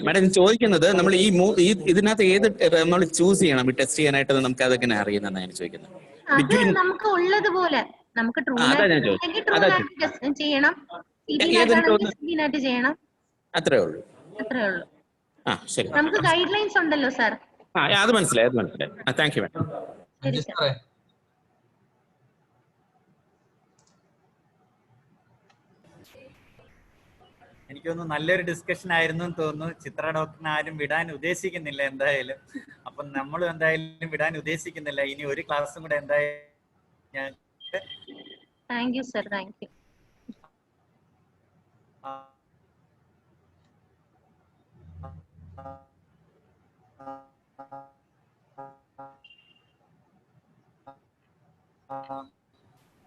Speaker 3: മാഡം ചോദിക്കുന്നത് നമ്മൾ ഈ ഇതിനകത്ത് ഏത് നമ്മൾ ചൂസ് ചെയ്യണം ടെസ്റ്റ് ചെയ്യാനായിട്ട്? നമുക്ക് അതെങ്ങനെ അറിയുന്നതാണ് ഞാൻ ചോദിക്കുന്നത്.
Speaker 1: അത് നമുക്ക് ഉള്ളതുപോലെ നമുക്ക് ട്രൂനാറ്റ് ചെയ്യണം, CB നാറ്റ് ചെയ്യണം. അത്രേ ഉള്ളൂ.
Speaker 3: ശരി,
Speaker 1: നമുക്ക് ഗൈഡ് ലൈൻസ് ഉണ്ടല്ലോ സാർ.
Speaker 3: അത് മനസ്സിലായി. Thank you madam.
Speaker 2: എനിക്കൊന്ന് നല്ലൊരു ഡിസ്കഷൻ ആയിരുന്നു എന്ന് തോന്നുന്നു. ചിത്ര ഡോക്ടറിനെ ആരും വിടാൻ ഉദ്ദേശിക്കുന്നില്ല എന്തായാലും. അപ്പം നമ്മളും എന്തായാലും വിടാൻ ഉദ്ദേശിക്കുന്നില്ല. ഇനി ഒരു ക്ലാസ്സും കൂടെ എന്തായാലും.
Speaker 1: Thank you sir. Thank you.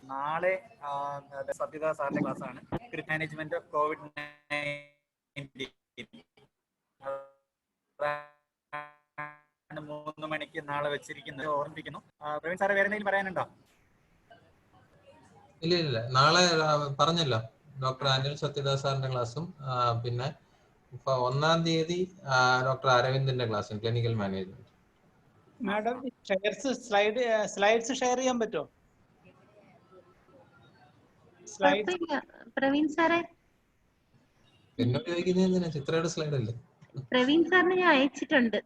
Speaker 2: നാളെ സത്യത സാറിന്റെ ക്ലാസ് ആണ്. Grip management of COVID-19. 3 മണിക്ക് നാളെ വെച്ചിരിക്കുന്നത് ഓർമ്മിപ്പിക്കുന്നു. പ്രവീൺ സാറ് വേറെ എന്തെങ്കിലും പറയാനുണ്ടോ?
Speaker 6: ഇല്ല, നാളെ പറഞ്ഞല്ലോ ഡോക്ടർ അനിൽ സത്യദാസ് സാറിന്റെ ക്ലാസ്സും പിന്നെ 1-ാം തീയതി ഡോക്ടർ അരവിന്ദിന്റെ ക്ലാസ്സും clinical management.
Speaker 8: Madam slides share ചെയ്യാൻ പറ്റുമോ?
Speaker 1: പ്രവീൺ സാറേ,
Speaker 6: എന്നോട് ചോദിക്കുന്നതിന് ചിത്രയുടെ സ്ലൈഡ് അല്ലേ?
Speaker 1: പ്രവീൺ സാറിന് ഞാൻ അയച്ചിട്ടുണ്ട്.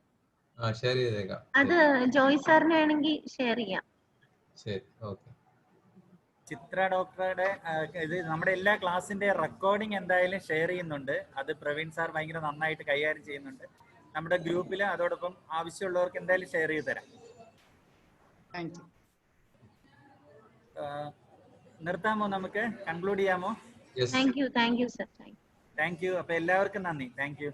Speaker 6: ഷെയർ ചെയ്തേക്കാം.
Speaker 1: അത് ജോയ് സാറിനെ ആണെങ്കിൽ ഷെയർ ചെയ്യാം.
Speaker 6: ശരി, ഓക്കെ.
Speaker 2: ചിത്ര ഡോക്ടറുടെ ഇത് നമ്മുടെ എല്ലാ ക്ലാസ്സിന്റെ റെക്കോർഡിംഗ് എന്തായാലും ഷെയർ ചെയ്യുന്നുണ്ട്. അത് പ്രവീൺ സാർ ഭയങ്കര നന്നായിട്ട് കൈകാര്യം ചെയ്യുന്നുണ്ട്. നമ്മുടെ ഗ്രൂപ്പിൽ അതോടൊപ്പം ആവശ്യമുള്ളവർക്ക് എന്തായാലും ഷെയർ ചെയ്ത് തരാം. നിർത്താമോ? നമുക്ക് കൺക്ലൂഡ് ചെയ്യാമോ?
Speaker 1: Thank you sir.
Speaker 2: Thank you. അപ്പൊ എല്ലാവർക്കും നന്ദി. Thank you.